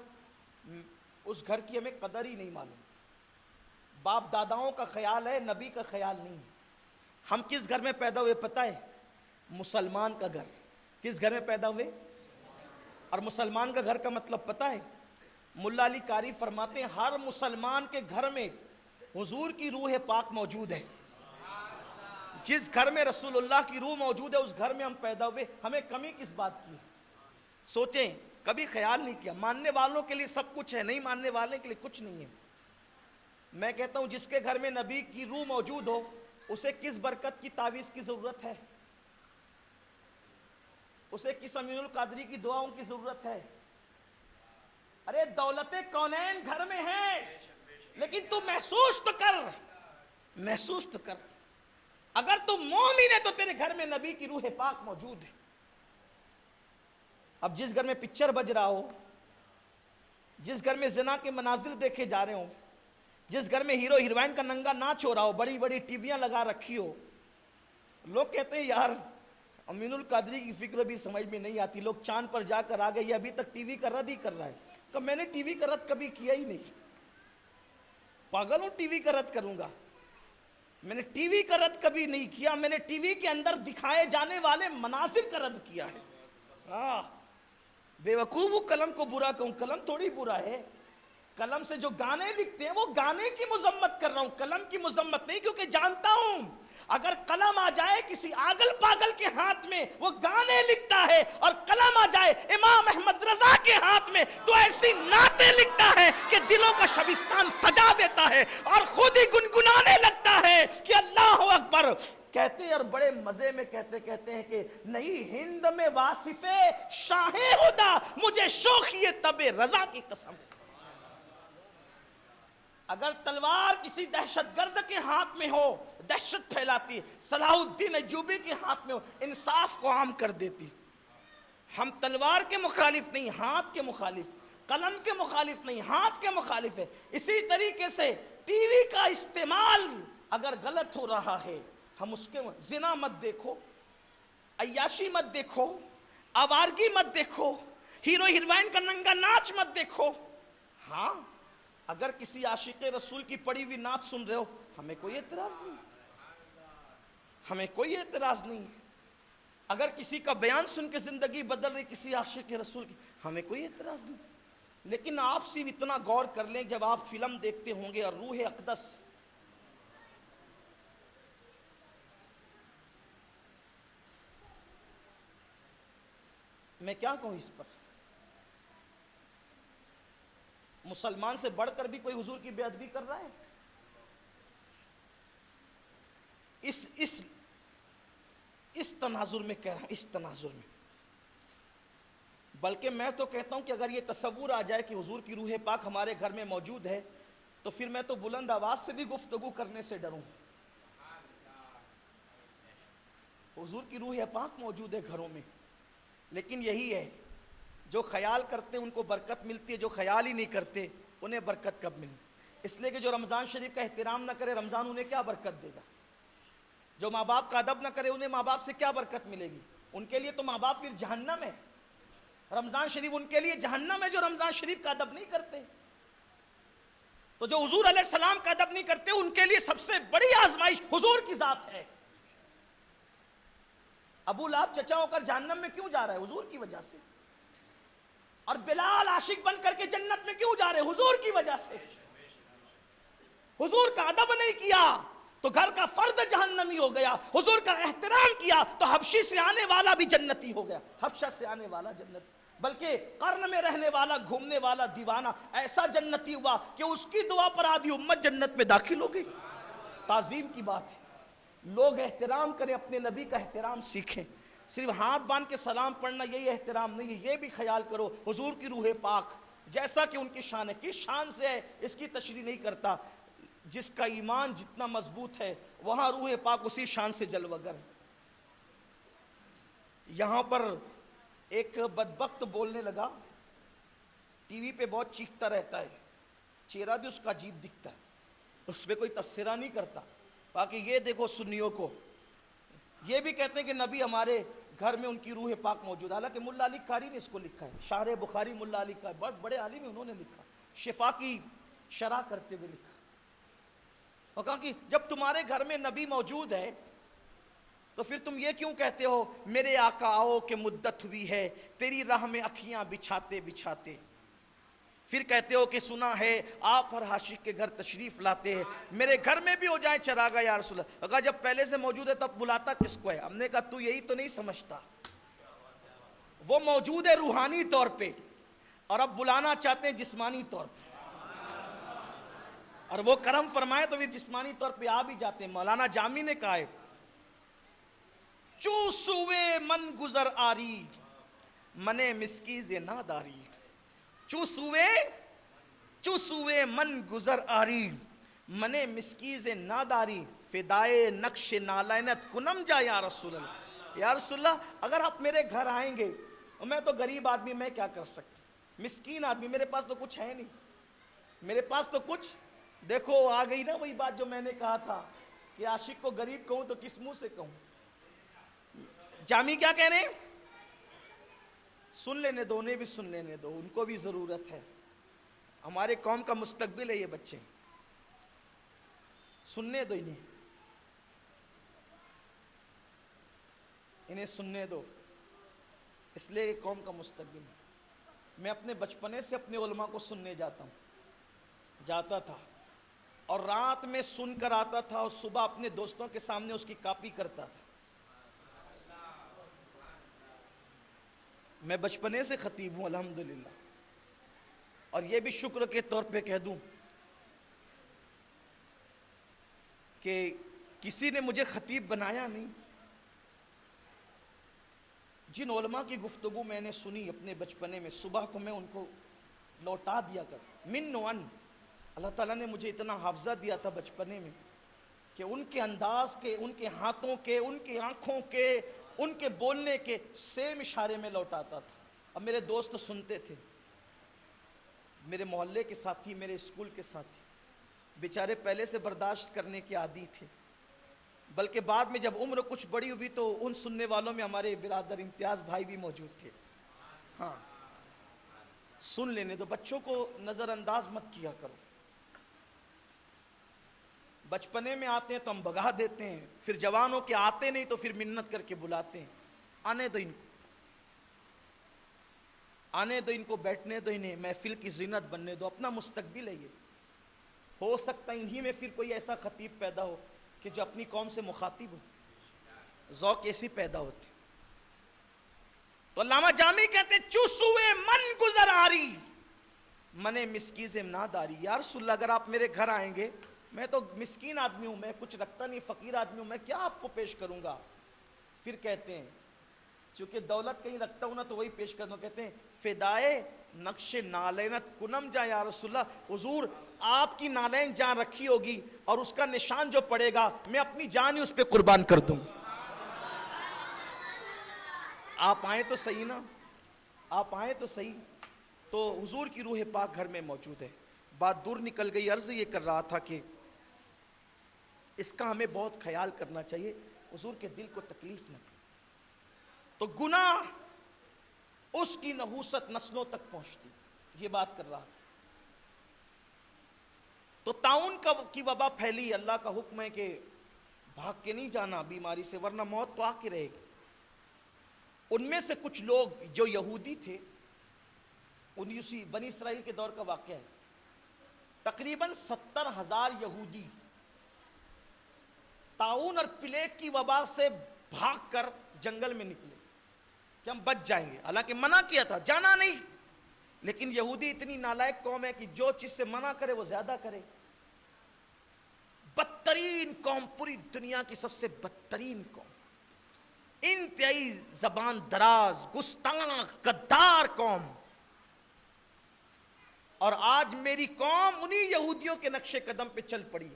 اس گھر کی ہمیں قدر ہی نہیں معلوم. باپ داداؤں کا خیال ہے، نبی کا خیال نہیں ہے. ہم کس گھر میں پیدا ہوئے پتہ ہے؟ مسلمان کا گھر. کس گھر میں پیدا ہوئے؟ اور مسلمان کا گھر کا مطلب پتہ ہے؟ ملا علی قاری فرماتے ہیں ہر مسلمان کے گھر میں حضور کی روح پاک موجود ہے. جس گھر میں رسول اللہ کی روح موجود ہے اس گھر میں ہم پیدا ہوئے. ہمیں کمی کس بات کی؟ سوچیں، کبھی خیال نہیں کیا. ماننے والوں کے لیے سب کچھ ہے، نہیں ماننے والے کے لیے کچھ نہیں ہے. میں کہتا ہوں جس کے گھر میں نبی کی روح موجود ہو اسے کس برکت کی تعویذ کی ضرورت ہے؟ اسے کس امین القادری کی دعاؤں کی ضرورت ہے؟ ارے دولت کونین گھر میں ہے، لیکن تو محسوس تو کر، محسوس تو کر. اگر تو مومن ہے تو تیرے گھر میں نبی کی روح پاک موجود ہے. اب جس گھر میں پکچر بج رہا ہو، جس گھر میں زنا کے مناظر دیکھے جا رہے ہوں، جس گھر میں ہیرو ہیروئن کا ننگا ناچ ہو رہا ہو، بڑی بڑی ٹی ویاں لگا رکھی ہو، لوگ کہتے ہیں یار امین القادری کی فکر بھی سمجھ میں نہیں آتی، لوگ چاند پر جا کر آ گئے، یہ ابھی تک ٹی وی کا رد ہی کر رہا ہے. کہ میں نے ٹی وی کا رد کبھی کیا ہی نہیں، پاگل ہوں ٹی وی کا رد کروں گا؟ میں نے ٹی وی کا رد کبھی نہیں کیا، میں نے ٹی وی کے اندر دکھائے جانے والے مناظر کا رد کیا ہے. ہاں بے وقوف قلم کو برا کہوں، قلم تھوڑی برا ہے. قلم سے جو گانے لکھتے ہیں وہ گانے کی مذمت کر رہا ہوں، قلم کی مذمت نہیں، کیونکہ جانتا ہوں اگر قلم آ جائے کسی آگل پاگل کے ہاتھ میں وہ گانے لکھتا ہے، اور قلم آ جائے امام احمد رضا کے ہاتھ میں تو ایسی نعتیں لکھتا ہے کہ دلوں کا شبستان سجا دیتا ہے، اور خود ہی گنگنانے لگتا ہے کہ اللہ اکبر. کہتے ہیں اور بڑے مزے میں کہتے ہیں کہ نہیں ہند میں واصف شاہ ہدا، مجھے شوخی تب رضا کی قسم. اگر تلوار کسی دہشت گرد کے ہاتھ میں ہو دہشت پھیلاتی، صلاح الدین ایوبی کے ہاتھ میں ہو انصاف کو عام کر دیتی. ہم تلوار کے مخالف نہیں، ہاتھ کے مخالف، قلم کے مخالف نہیں، ہاتھ کے مخالف ہے. اسی طریقے سے ٹی وی کا استعمال اگر غلط ہو رہا ہے ہم اس کے زنا مت دیکھو، عیاشی مت دیکھو، آوارگی مت دیکھو، ہیرو ہیروئن کا ننگا ناچ مت دیکھو. ہاں اگر کسی عاشق رسول کی پڑی ہوئی نعت سن رہے ہو ہمیں کوئی اعتراض نہیں، ہمیں کوئی اعتراض نہیں. اگر کسی کا بیان سن کے زندگی بدل رہی کسی عاشق رسول کی ہمیں کوئی اعتراض نہیں. لیکن آپ صرف اتنا غور کر لیں جب آپ فلم دیکھتے ہوں گے اور روح اقدس میں کیا کہوں اس پر، مسلمان سے بڑھ کر بھی کوئی حضور کی بے ادبی کر رہا ہے؟ اس تناظر میں کہہ رہا ہوں، اس تناظر میں. بلکہ میں تو کہتا ہوں کہ اگر یہ تصور آ جائے کہ حضور کی روح پاک ہمارے گھر میں موجود ہے تو پھر میں تو بلند آواز سے بھی گفتگو کرنے سے ڈروں. حضور کی روح پاک موجود ہے گھروں میں، لیکن یہی ہے جو خیال کرتے ان کو برکت ملتی ہے، جو خیال ہی نہیں کرتے انہیں برکت کب ملے؟ اس لیے کہ جو رمضان شریف کا احترام نہ کرے رمضان انہیں کیا برکت دے گا؟ جو ماں باپ کا ادب نہ کرے انہیں ماں باپ سے کیا برکت ملے گی؟ ان کے لیے تو ماں باپ پھر جہنم ہے. رمضان شریف ان کے لیے جہنم ہے جو رمضان شریف کا ادب نہیں کرتے. تو جو حضور علیہ السلام کا ادب نہیں کرتے ان کے لیے سب سے بڑی آزمائش حضور کی ذات ہے. ابو لہب چچا ہو کر جہنم میں کیوں جا رہا ہے؟ حضور کی وجہ سے. اور بلال عاشق بن کر کے جنت میں کیوں جا رہے؟ حضور کی وجہ سے. حضور کا ادب نہیں کیا تو گھر کا فرد جہنمی ہو گیا، حضور کا احترام کیا تو حبشی سے آنے والا بھی جنتی ہو گیا، حبشہ سے آنے والا جنتی، بلکہ قرن میں رہنے والا گھومنے والا دیوانہ ایسا جنتی ہوا کہ اس کی دعا پر آدھی امت جنت میں داخل ہو گئی. تعظیم کی بات ہے، لوگ احترام کریں، اپنے نبی کا احترام سیکھیں. صرف ہاتھ باندھ کے سلام پڑھنا یہی احترام نہیں ہے. یہ بھی خیال کرو حضور کی روح پاک جیسا کہ ان کی شان ہے، کس شان سے ہے اس کی تشریح نہیں کرتا. جس کا ایمان جتنا مضبوط ہے وہاں روح پاک اسی شان سے جلوگر ہے. یہاں پر ایک بدبخت بولنے لگا، ٹی وی پہ بہت چیختا رہتا ہے، چہرہ بھی اس کا عجیب دکھتا ہے، اس پہ کوئی تبصرہ نہیں کرتا. باقی یہ دیکھو سنیوں کو یہ بھی کہتے ہیں کہ نبی ہمارے گھر میں ان کی روح پاک موجود ہے. حالانکہ ملا علی قاری نے اس کو لکھا ہے، شارح بخاری ملا علی قاری بہت بڑے عالم ہیں، انہوں نے لکھا، شفا کی شرح کرتے ہوئے لکھا. اور کہا کہ جب تمہارے گھر میں نبی موجود ہے تو پھر تم یہ کیوں کہتے ہو میرے آقا آؤ کہ مدت ہوئی ہے تیری راہ میں اکھیاں بچھاتے بچھاتے. پھر کہتے ہو کہ سنا ہے آپ ہر عاشق کے گھر تشریف لاتے ہیں، میرے گھر میں بھی ہو جائیں چراغاں یا رسول اللہ. کہا جب پہلے سے موجود ہے تب بلاتا کس کو ہے؟ ہم نے کہا تو یہی تو نہیں سمجھتا، وہ موجود ہے روحانی طور پہ اور اب بلانا چاہتے ہیں جسمانی طور پہ، اور وہ کرم فرمائے تو پھر جسمانی طور پہ آ بھی جاتے ہیں. مولانا جامی نے کہا ہے چو سوے من گزر آری منے مسکیز ناداری. چو سوے من گزر آری منے مسکیز ناداری فدائے نقش نالینت کنم جا یا رسول اللہ. یا رسول اللہ اگر آپ میرے گھر آئیں گے، میں تو غریب آدمی، میں کیا کر سکتا، مسکین آدمی، میرے پاس تو کچھ ہے نہیں، میرے پاس تو کچھ. دیکھو آ گئی نا وہی بات جو میں نے کہا تھا کہ عاشق کو غریب کہوں تو کس منہ سے کہوں. جامی کیا کہہ رہے ہیں؟ سن لینے دو، انہیں بھی سن لینے دو، ان کو بھی ضرورت ہے، ہمارے قوم کا مستقبل ہے یہ بچے، سننے دو انہیں سننے دو، اس لیے یہ قوم کا مستقبل ہے. میں اپنے بچپنے سے اپنے علماء کو سننے جاتا تھا اور رات میں سن کر آتا تھا اور صبح اپنے دوستوں کے سامنے اس کی کاپی کرتا تھا. میں بچپنے سے خطیب ہوں الحمدللہ، اور یہ بھی شکر کے طور پہ کہہ دوں کہ کسی نے مجھے خطیب بنایا نہیں. جن علماء کی گفتگو میں نے سنی اپنے بچپنے میں صبح کو میں ان کو لوٹا دیا کر من و ان. اللہ تعالیٰ نے مجھے اتنا حافظہ دیا تھا بچپنے میں کہ ان کے انداز کے، ان کے ہاتھوں کے، ان کی آنکھوں کے، ان کے بولنے کے سیم اشارے میں لوٹاتا تھا. اب میرے دوست سنتے تھے، میرے محلے کے ساتھی، میرے اسکول کے ساتھی. بیچارے پہلے سے برداشت کرنے کے عادی تھے، بلکہ بعد میں جب عمر کچھ بڑی ہوئی تو ان سننے والوں میں ہمارے برادر امتیاز بھائی بھی موجود تھے. ہاں سن لینے دو، بچوں کو نظر انداز مت کیا کرو. بچپنے میں آتے ہیں تو ہم بگا دیتے ہیں، پھر جوانوں کے آتے نہیں تو پھر منت کر کے بلاتے ہیں. آنے دو ان کو، آنے دو ان کو، بیٹھنے دو انہیں، محفل کی زینت بننے دو، اپنا مستقبل ہے یہ. ہو سکتا ہے انہی میں پھر کوئی ایسا خطیب پیدا ہو کہ جو اپنی قوم سے مخاطب ہو. ذوق ایسی پیدا ہوتے. تو علامہ جامی کہتے ہیں چوسوے من گزر آری منے مسکیز امناداری. یا رسول اللہ اگر آپ میرے گھر آئیں گے، میں تو مسکین آدمی ہوں، میں کچھ رکھتا نہیں، فقیر آدمی ہوں، میں کیا آپ کو پیش کروں گا؟ پھر کہتے ہیں چونکہ دولت کہیں رکھتا ہوں نا تو وہی پیش کرتا ہوں. کہتے ہیں فدائے نقش نالینت کنم جا یا رسول اللہ، حضور آپ کی نالین جان رکھی ہوگی اور اس کا نشان جو پڑے گا میں اپنی جان ہی اس پہ قربان کر دوں. آپ آئیں تو صحیح نا، آپ آئیں تو صحیح. تو حضور کی روح پاک گھر میں موجود ہے. بات دور نکل گئی. عرض یہ کر رہا تھا کہ اس کا ہمیں بہت خیال کرنا چاہیے، حضور کے دل کو تکلیف نہ دے. تو گناہ اس کی نحوست نسلوں تک پہنچتی، یہ بات کر رہا تھا. تو طاعون کی وبا پھیلی، اللہ کا حکم ہے کہ بھاگ کے نہیں جانا بیماری سے ورنہ موت تو آ کے رہے گی. ان میں سے کچھ لوگ جو یہودی تھے، اسی بنی اسرائیل کے دور کا واقعہ ہے، تقریباً 70,000 یہودی طاعون اور پلیگ کی وبا سے بھاگ کر جنگل میں نکلے کہ ہم بچ جائیں گے. حالانکہ منع کیا تھا، جانا نہیں، لیکن یہودی اتنی نالائق قوم ہے کہ جو چیز سے منع کرے وہ زیادہ کرے. بدترین قوم، پوری دنیا کی سب سے بدترین قوم، انتہائی زبان دراز، گستاخ، غدار قوم. اور آج میری قوم انہی یہودیوں کے نقش قدم پہ چل پڑی.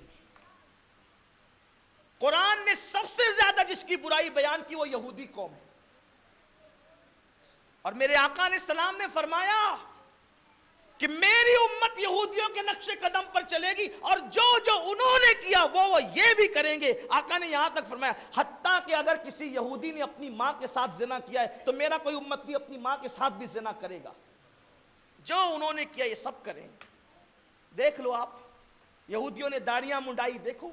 قرآن نے سب سے زیادہ جس کی برائی بیان کی وہ یہودی قوم ہے. اور میرے آقا علیہ السلام نے فرمایا کہ میری امت یہودیوں کے نقش قدم پر چلے گی اور جو جو انہوں نے کیا وہ یہ بھی کریں گے. آقا نے یہاں تک فرمایا حتیٰ کہ اگر کسی یہودی نے اپنی ماں کے ساتھ زنا کیا ہے تو میرا کوئی امتی اپنی ماں کے ساتھ بھی زنا کرے گا. جو انہوں نے کیا یہ سب کریں. دیکھ لو آپ، یہودیوں نے داڑیاں منڈائی، دیکھو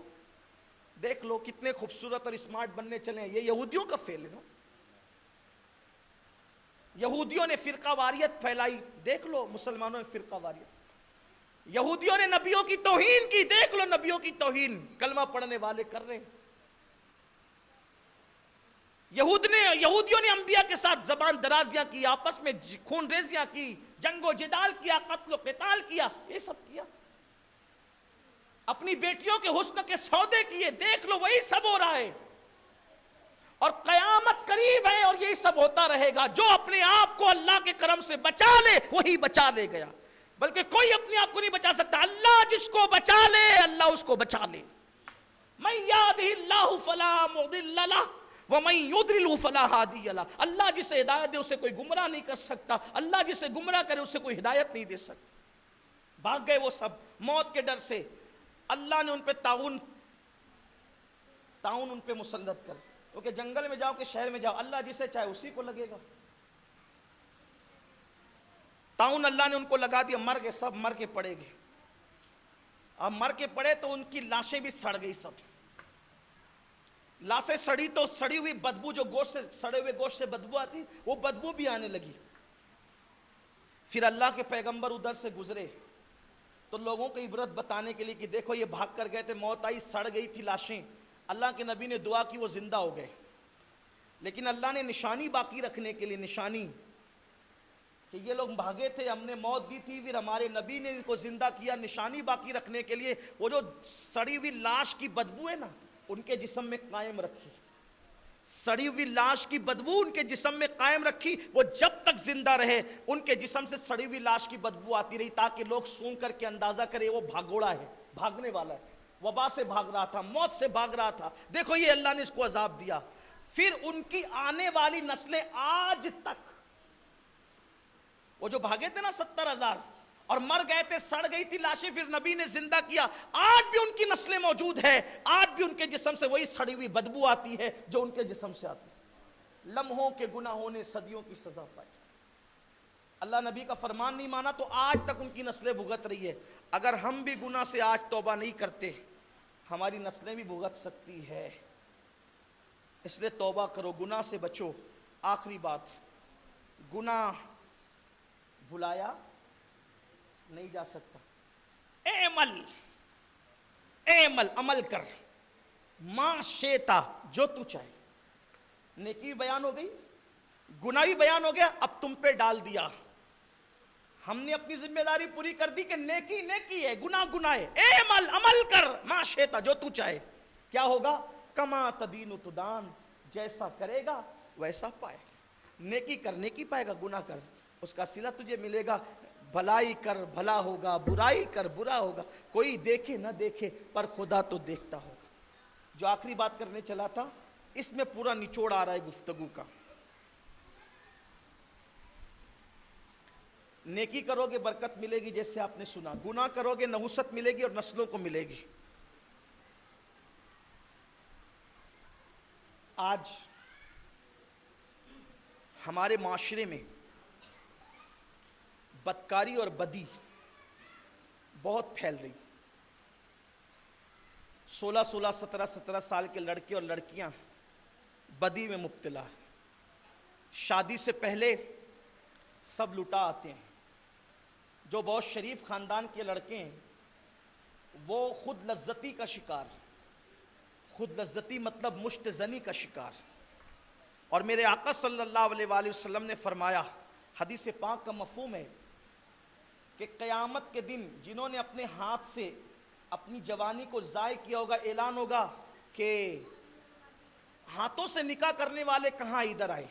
دیکھ لو کتنے خوبصورت اور اسمارٹ بننے چلے ہیں. یہ یہودیوں کا فیل ہے نا. یہودیوں نے فرقہ واریت پھیلائی، دیکھ لو مسلمانوں نے فرقہ واریت. یہودیوں نے نبیوں کی توہین کی، دیکھ لو نبیوں کی توہین کلمہ پڑھنے والے کر رہے ہیں. یہودیوں نے انبیاء کے ساتھ زبان درازیاں کی، آپس میں خون ریزیاں کی، جنگ و جدال کیا، قتل و قتال کیا، یہ سب کیا. اپنی بیٹیوں کے حسن کے سودے کیے، دیکھ لو وہی سب ہو رہا ہے. اور قیامت قریب ہے اور یہی سب ہوتا رہے گا. جو اپنے آپ کو اللہ کے کرم سے بچا لے وہی بچا لے گیا، بلکہ کوئی اپنے آپ کو نہیں بچا سکتا. اللہ جس کو بچا لے اللہ اس کو بچا لے. من یہدہ اللہ فلا مضل لہ ومن یضلل فلا ہادی لہ. اللہ جسے ہدایت دے اسے کوئی گمراہ نہیں کر سکتا، اللہ جسے گمراہ کرے اسے کوئی ہدایت نہیں دے سکتا. بھاگ گئے وہ سب موت کے ڈر سے. اللہ نے ان پہ طاعون ان پہ مسلط کر، کیونکہ جنگل میں جاؤ کہ شہر میں جاؤ اللہ جسے چاہے اسی کو لگے گا. طاعون اللہ نے ان کو لگا دیا، مر گئے سب، مر کے پڑے گئے. اب مر کے پڑے تو ان کی لاشیں بھی سڑ گئی. سب لاشیں سڑی تو سڑی ہوئی بدبو، جو گوشت سے سڑے ہوئے گوشت سے بدبو آتی وہ بدبو بھی آنے لگی. پھر اللہ کے پیغمبر ادھر سے گزرے تو لوگوں کو عبرت بتانے کے لیے کہ دیکھو یہ بھاگ کر گئے تھے، موت آئی، سڑ گئی تھی لاشیں. اللہ کے نبی نے دعا کی، وہ زندہ ہو گئے. لیکن اللہ نے نشانی باقی رکھنے کے لیے، نشانی کہ یہ لوگ بھاگے تھے، ہم نے موت دی تھی، پھر ہمارے نبی نے ان کو زندہ کیا. نشانی باقی رکھنے کے لیے وہ جو سڑی ہوئی لاش کی بدبو ہے نا ان کے جسم میں قائم رکھی. سڑی ہوئی لاش کی بدبو ان کے جسم میں قائم رکھی. وہ جب تک زندہ رہے ان کے جسم سے سڑی ہوئی لاش کی بدبو آتی رہی، تاکہ لوگ سونگ کر کے اندازہ کرے وہ بھاگوڑا ہے، بھاگنے والا ہے، وبا سے بھاگ رہا تھا، موت سے بھاگ رہا تھا. دیکھو یہ اللہ نے اس کو عذاب دیا. پھر ان کی آنے والی نسلیں آج تک، وہ جو بھاگے تھے نا 70,000، اور مر گئے تھے, سڑ گئی تھی لاشیں, پھر نبی نے زندہ کیا. آج بھی ان کی نسلیں موجود ہے, آج بھی ان کے جسم سے وہی سڑی ہوئی بدبو آتی ہے جو ان کے جسم سے آتی ہے. لمحوں کے گناہوں نے صدیوں کی سزا پائی. اللہ نبی کا فرمان نہیں مانا تو آج تک ان کی نسلیں بھگت رہی ہے. اگر ہم بھی گناہ سے آج توبہ نہیں کرتے, ہماری نسلیں بھی بھگت سکتی ہے. اس لیے توبہ کرو, گناہ سے بچو. آخری بات, گناہ بھلایا نہیں جا سکتا. اعمل عمل کر, ما شیتا جو تو چاہے. نیکی بیان ہو گئی, گناہ بھی بیان ہو گیا, اب تم پہ ڈال دیا. ہم نے اپنی ذمہ داری پوری کر دی کہ نیکی نیکی ہے, گناہ گناہ ہے. اعمل عمل کر, ما شیتا جو تو چاہے. کیا ہوگا؟ کما تدین تدان, جیسا کرے گا ویسا پائے. نیکی کر نیکی پائے گا, گناہ کر اس کا صلہ تجھے ملے گا. بھلائی کر بھلا ہوگا, برائی کر برا ہوگا. کوئی دیکھے نہ دیکھے پر خدا تو دیکھتا ہوگا. جو آخری بات کرنے چلا تھا, اس میں پورا نچوڑ آ رہا ہے گفتگو کا. نیکی کرو گے برکت ملے گی جیسے آپ نے سنا, گناہ کرو گے نحوست ملے گی اور نسلوں کو ملے گی. آج ہمارے معاشرے میں بدکاری اور بدی بہت پھیل رہی. 16 17 سال کے لڑکے اور لڑکیاں بدی میں مبتلا ہیں. شادی سے پہلے سب لٹا آتے ہیں. جو بہت شریف خاندان کے لڑکے ہیں وہ خود لذتی کا شکار, خود لذتی مطلب مشت زنی کا شکار. اور میرے آقا صلی اللہ علیہ وآلہ وسلم نے فرمایا, حدیث پاک کا مفہوم ہے کہ قیامت کے دن جنہوں نے اپنے ہاتھ سے اپنی جوانی کو ضائع کیا ہوگا, اعلان ہوگا کہ ہاتھوں سے نکاح کرنے والے کہاں ادھر آئے.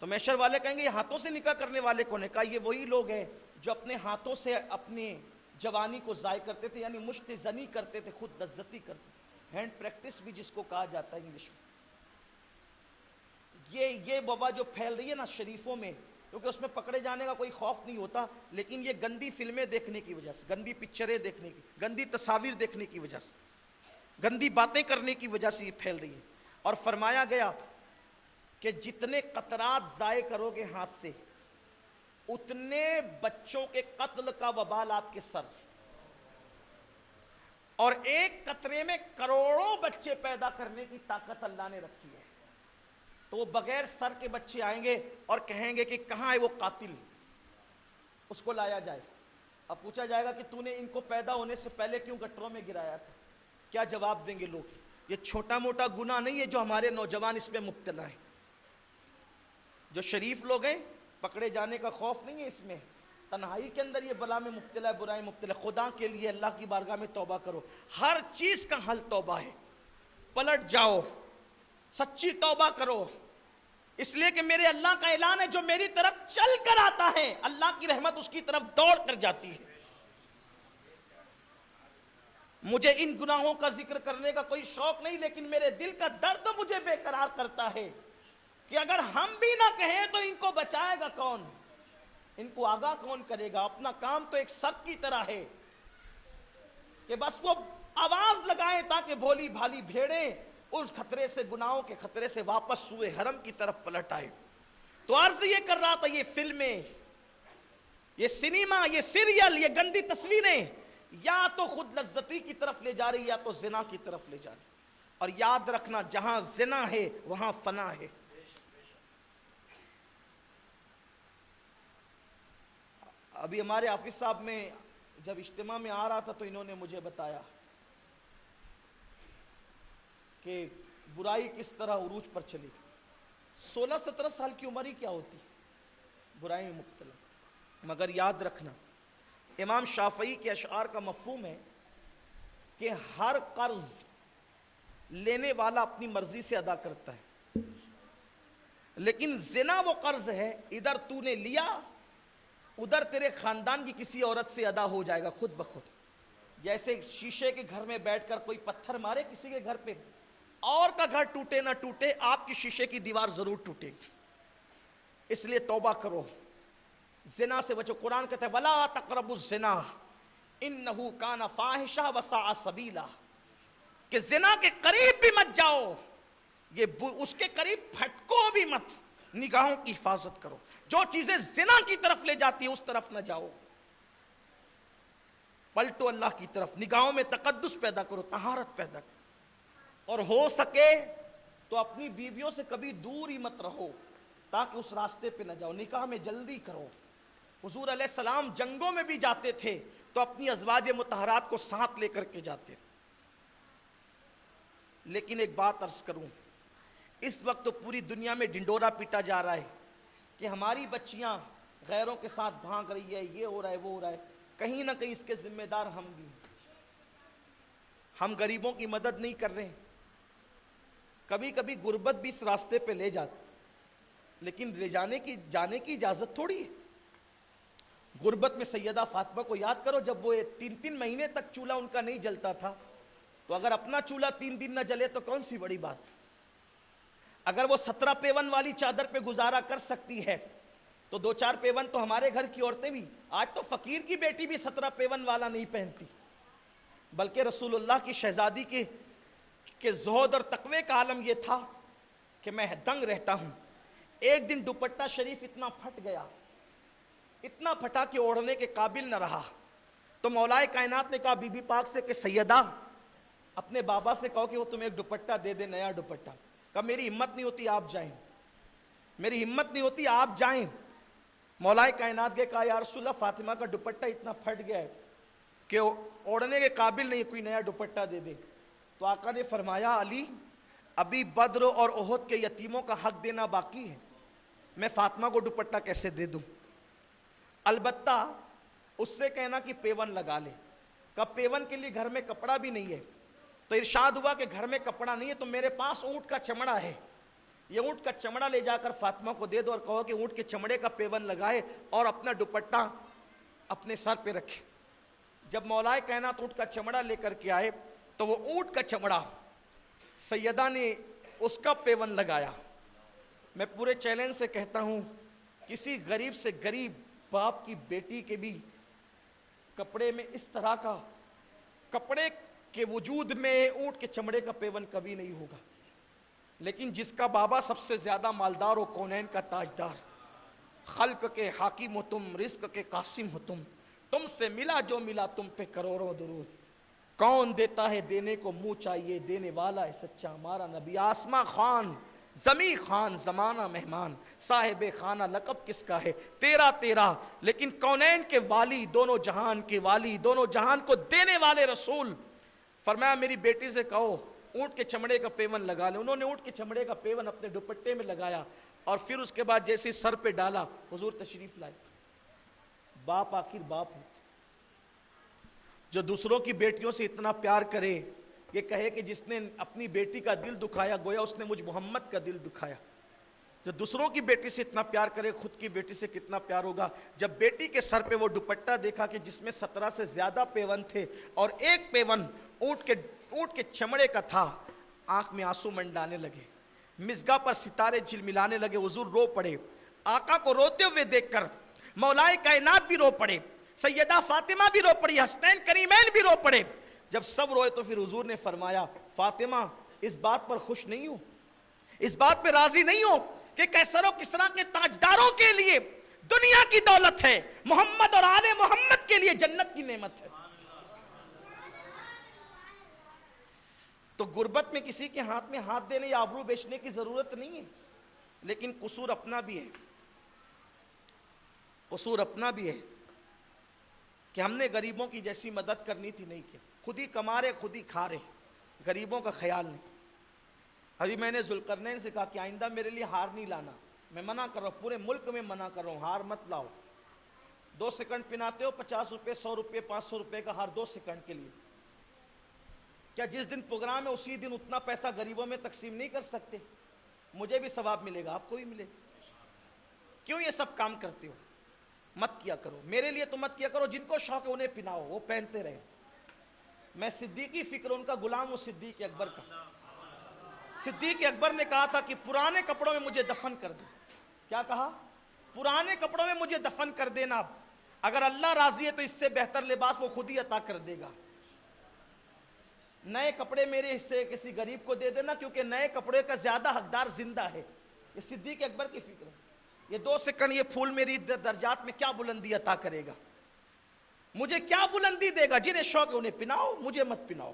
تو محشر والے کہیں گے یہ ہاتھوں سے نکاح کرنے والے کون ہے؟ کہا یہ وہی لوگ ہیں جو اپنے ہاتھوں سے اپنی جوانی کو ضائع کرتے تھے, یعنی مشت زنی کرتے تھے, خود لذتی کرتے تھے. ہینڈ پریکٹس بھی جس کو کہا جاتا ہے انگلش میں. یہ وبا جو پھیل رہی ہے نا شریفوں میں, کیونکہ اس میں پکڑے جانے کا کوئی خوف نہیں ہوتا, لیکن یہ گندی فلمیں دیکھنے کی وجہ سے, گندی پکچریں دیکھنے کی, گندی تصاویر دیکھنے کی وجہ سے, گندی باتیں کرنے کی وجہ سے یہ پھیل رہی ہے. اور فرمایا گیا کہ جتنے قطرات ضائع کرو گے ہاتھ سے, اتنے بچوں کے قتل کا وبال آپ کے سر. اور ایک قطرے میں کروڑوں بچے پیدا کرنے کی طاقت اللہ نے رکھی ہے. تو وہ بغیر سر کے بچے آئیں گے اور کہیں گے کہ کہاں ہے وہ قاتل, اس کو لایا جائے. اب پوچھا جائے گا کہ تو نے ان کو پیدا ہونے سے پہلے کیوں گٹروں میں گرایا تھا؟ کیا جواب دیں گے لوگ؟ یہ چھوٹا موٹا گناہ نہیں ہے جو ہمارے نوجوان اس میں مبتلا ہیں. جو شریف لوگ ہیں پکڑے جانے کا خوف نہیں ہے اس میں, تنہائی کے اندر یہ بلا میں مبتلا ہے, برائی مبتلا ہے. خدا کے لیے اللہ کی بارگاہ میں توبہ کرو. ہر چیز کا حل توبہ ہے. پلٹ جاؤ, سچی توبہ کرو. اس لیے کہ میرے اللہ کا اعلان ہے جو میری طرف چل کر آتا ہے اللہ کی رحمت اس کی طرف دوڑ کر جاتی ہے. مجھے ان گناہوں کا ذکر کرنے کا کوئی شوق نہیں, لیکن میرے دل کا درد مجھے بے قرار کرتا ہے کہ اگر ہم بھی نہ کہیں تو ان کو بچائے گا کون, ان کو آگاہ کون کرے گا؟ اپنا کام تو ایک سگ کی طرح ہے کہ بس وہ آواز لگائیں تاکہ بھولی بھالی بھیڑیں اس خطرے سے, گناہوں کے خطرے سے واپس سوئے حرم کی طرف پلٹ آئے. تو عرض یہ کر رہا تھا, یہ فلمیں, یہ سینما, یہ سیریل, یہ گندی تصویریں یا تو خود لذتی کی طرف لے جا رہی یا تو زنا کی طرف لے جا رہی. اور یاد رکھنا جہاں زنا ہے وہاں فنا ہے. ابھی ہمارے حافظ صاحب میں جب اجتماع میں آ رہا تھا تو انہوں نے مجھے بتایا کہ برائی کس طرح عروج پر چلی. 16-17 سال کی عمر ہی کیا ہوتی برائی میں مبتلا. مگر یاد رکھنا امام شافعی کے اشعار کا مفہوم ہے کہ ہر قرض لینے والا اپنی مرضی سے ادا کرتا ہے, لیکن زنا وہ قرض ہے ادھر تو نے لیا ادھر تیرے خاندان کی کسی عورت سے ادا ہو جائے گا خود بخود. جیسے شیشے کے گھر میں بیٹھ کر کوئی پتھر مارے کسی کے گھر پہ, اور کا گھر ٹوٹے نہ ٹوٹے آپ کی شیشے کی دیوار ضرور ٹوٹے گی. اس لیے توبہ کرو, زنا سے بچو. قرآن کہتا ہے وَلَا تَقْرَبُوا الزِّنَا إِنَّهُ كَانَ فَاحِشًا وَسَاءَ سَبِيلًا، کہ زنا کے قریب بھی مت جاؤ، یہ اس کے قریب پھٹکو بھی مت، نگاہوں کی حفاظت کرو. جو چیزیں زنا کی طرف لے جاتی ہیں اس طرف نہ جاؤ، پلٹو اللہ کی طرف. نگاہوں میں تقدس پیدا کرو، طہارت پیدا کرو، اور ہو سکے تو اپنی بیویوں سے کبھی دور ہی مت رہو تاکہ اس راستے پہ نہ جاؤ. نکاح میں جلدی کرو. حضور علیہ السلام جنگوں میں بھی جاتے تھے تو اپنی ازواج مطہرات کو ساتھ لے کر کے جاتے. لیکن ایک بات عرض کروں، اس وقت تو پوری دنیا میں ڈنڈورا پیٹا جا رہا ہے کہ ہماری بچیاں غیروں کے ساتھ بھاگ رہی ہے، یہ ہو رہا ہے وہ ہو رہا ہے. کہیں نہ کہیں اس کے ذمہ دار ہم بھی ہیں. ہم غریبوں کی مدد نہیں کر رہے ہیں. کبھی کبھی غربت بھی اس راستے پہ لے جاتے، لیکن لے جانے کی اجازت تھوڑی ہے. غربت میں سیدہ فاطمہ کو یاد کرو، جب وہ 3 مہینے تک چولہا ان کا نہیں جلتا تھا، تو اگر اپنا چولہا 3 دن نہ جلے تو کون سی بڑی بات. اگر وہ 17 پیون والی چادر پہ گزارا کر سکتی ہے تو 2-4 پیون تو ہمارے گھر کی عورتیں بھی. آج تو فقیر کی بیٹی بھی 17 پیون والا نہیں پہنتی، بلکہ رسول اللہ کی شہزادی کے زہد اور تقوی کا عالم یہ تھا کہ میں دنگ رہتا ہوں. ایک دن دوپٹہ شریف اتنا پھٹ گیا، اتنا پھٹا کہ اوڑھنے کے قابل نہ رہا. تو مولا کائنات نے کہا بی بی پاک سے کہ سیدہ اپنے بابا سے کہو کہ وہ تمہیں ایک دوپٹہ دے دے، نیا دوپٹہ. کہا میری ہمت نہیں ہوتی، آپ جائیں. میری ہمت نہیں ہوتی، آپ جائیں. مولا کائنات کے کہا یا رسول اللہ فاطمہ کا دوپٹہ اتنا پھٹ گیا ہے کہ اوڑھنے کے قابل نہیں، کوئی نیا دوپٹہ دے دے. تو آقا نے فرمایا علی ابھی بدر اور احد کے یتیموں کا حق دینا باقی ہے، میں فاطمہ کو دوپٹہ کیسے دے دوں. البتہ اس سے کہنا کہ پیون لگا لے. کب پیون کے لیے گھر میں کپڑا بھی نہیں ہے. تو ارشاد ہوا کہ گھر میں کپڑا نہیں ہے تو میرے پاس اونٹ کا چمڑا ہے، یہ اونٹ کا چمڑا لے جا کر فاطمہ کو دے دو اور کہو کہ اونٹ کے چمڑے کا پیون لگائے اور اپنا دوپٹہ اپنے سر پہ رکھے. جب مولا کائنات اونٹ کا چمڑا لے کر کے آئے تو وہ اونٹ کا چمڑا سیدہ نے اس کا پیون لگایا. میں پورے چیلنج سے کہتا ہوں کسی غریب سے غریب باپ کی بیٹی کے بھی کپڑے میں اس طرح کا کپڑے کے وجود میں اونٹ کے چمڑے کا پیون کبھی نہیں ہوگا. لیکن جس کا بابا سب سے زیادہ مالدار ہو، کونین کا تاجدار، خلق کے حاکم ہو تم، رزق کے قاسم ہو تم سے ملا جو ملا تم پہ کروڑوں درود. کون دیتا ہے دینے کو منہ چاہیے، دینے والا ہے سچا ہمارا نبی. آسماں خان زمیں خان زمانہ مہمان، صاحب خانہ لقب کس کا ہے تیرا تیرا. لیکن کونین کے والی، دونوں جہان کے والی، دونوں جہان کو دینے والے رسول فرمایا میری بیٹی سے کہو اونٹ کے چمڑے کا پیون لگا لے. انہوں نے اونٹ کے چمڑے کا پیون اپنے دوپٹے میں لگایا اور پھر اس کے بعد جیسے سر پہ ڈالا حضور تشریف لائے. باپ آخر باپ ہوتے جو دوسروں کی بیٹیوں سے اتنا پیار کرے، یہ کہے کہ جس نے اپنی بیٹی کا دل دکھایا گویا اس نے مجھ محمد کا دل دکھایا. جو دوسروں کی بیٹی سے اتنا پیار کرے خود کی بیٹی سے کتنا پیار ہوگا. جب بیٹی کے سر پہ وہ دوپٹہ دیکھا کہ جس میں 17 سے زیادہ پیون تھے اور ایک پیون اونٹ کے چمڑے کا تھا، آنکھ میں آنسو منڈانے لگے، مزگاہ پر ستارے جھلملانے لگے. حضور رو پڑے. آقا کو روتے ہوئے دیکھ کر مولا کائنات بھی رو پڑے، سیدہ فاطمہ بھی رو پڑی، حسنین کریمین بھی رو پڑے. جب سب روئے تو پھر حضور نے فرمایا فاطمہ اس بات پر خوش نہیں ہو، اس بات پہ راضی نہیں ہو کہ قیصر و کسریٰ کے تاجداروں کے لیے دنیا کی دولت ہے، محمد اور آل محمد کے لیے جنت کی نعمت ہے. تو غربت میں کسی کے ہاتھ میں ہاتھ دینے یا آبرو بیچنے کی ضرورت نہیں ہے. لیکن قصور اپنا بھی ہے، قصور اپنا بھی ہے کہ ہم نے غریبوں کی جیسی مدد کرنی تھی نہیں کی. خود ہی کما رہے خود ہی کھا رہے، غریبوں کا خیال نہیں. ابھی میں نے ذوالقرنین سے کہا کہ آئندہ میرے لیے ہار نہیں لانا. میں منع کر رہا ہوں، پورے ملک میں منع کر رہا ہوں، ہار مت لاؤ. 2 سیکنڈ پہناتے ہو 50 روپے 100 روپے 500 روپے کا ہار 2 سیکنڈ کے لیے. کیا جس دن پروگرام ہے اسی دن اتنا پیسہ غریبوں میں تقسیم نہیں کر سکتے؟ مجھے بھی ثواب ملے گا، آپ کو بھی ملے گا. کیوں یہ سب کام کرتے ہو؟ مت کیا کرو. میرے لیے تو مت کیا کرو، جن کو شوق ہے انہیں پہناؤ، وہ پہنتے رہے. میں صدیقی فکر ان کا غلام ہوں، صدیق اکبر کا. صدیق اکبر نے کہا تھا کہ پرانے کپڑوں میں مجھے دفن کر دو. کیا کہا؟ پرانے کپڑوں میں مجھے دفن کر دینا، اگر اللہ راضی ہے تو اس سے بہتر لباس وہ خود ہی عطا کر دے گا۔ نئے کپڑے میرے حصے کسی غریب کو دے دینا، کیونکہ نئے کپڑے کا زیادہ حقدار زندہ ہے۔ یہ صدیق اکبر کی فکر ہے۔ یہ 2 سیکنڈ یہ پھول میری درجات میں کیا بلندی عطا کرے گا، مجھے کیا بلندی دے گا؟ جنہیں شوق ہے انہیں پناؤ، مجھے مت پناؤ۔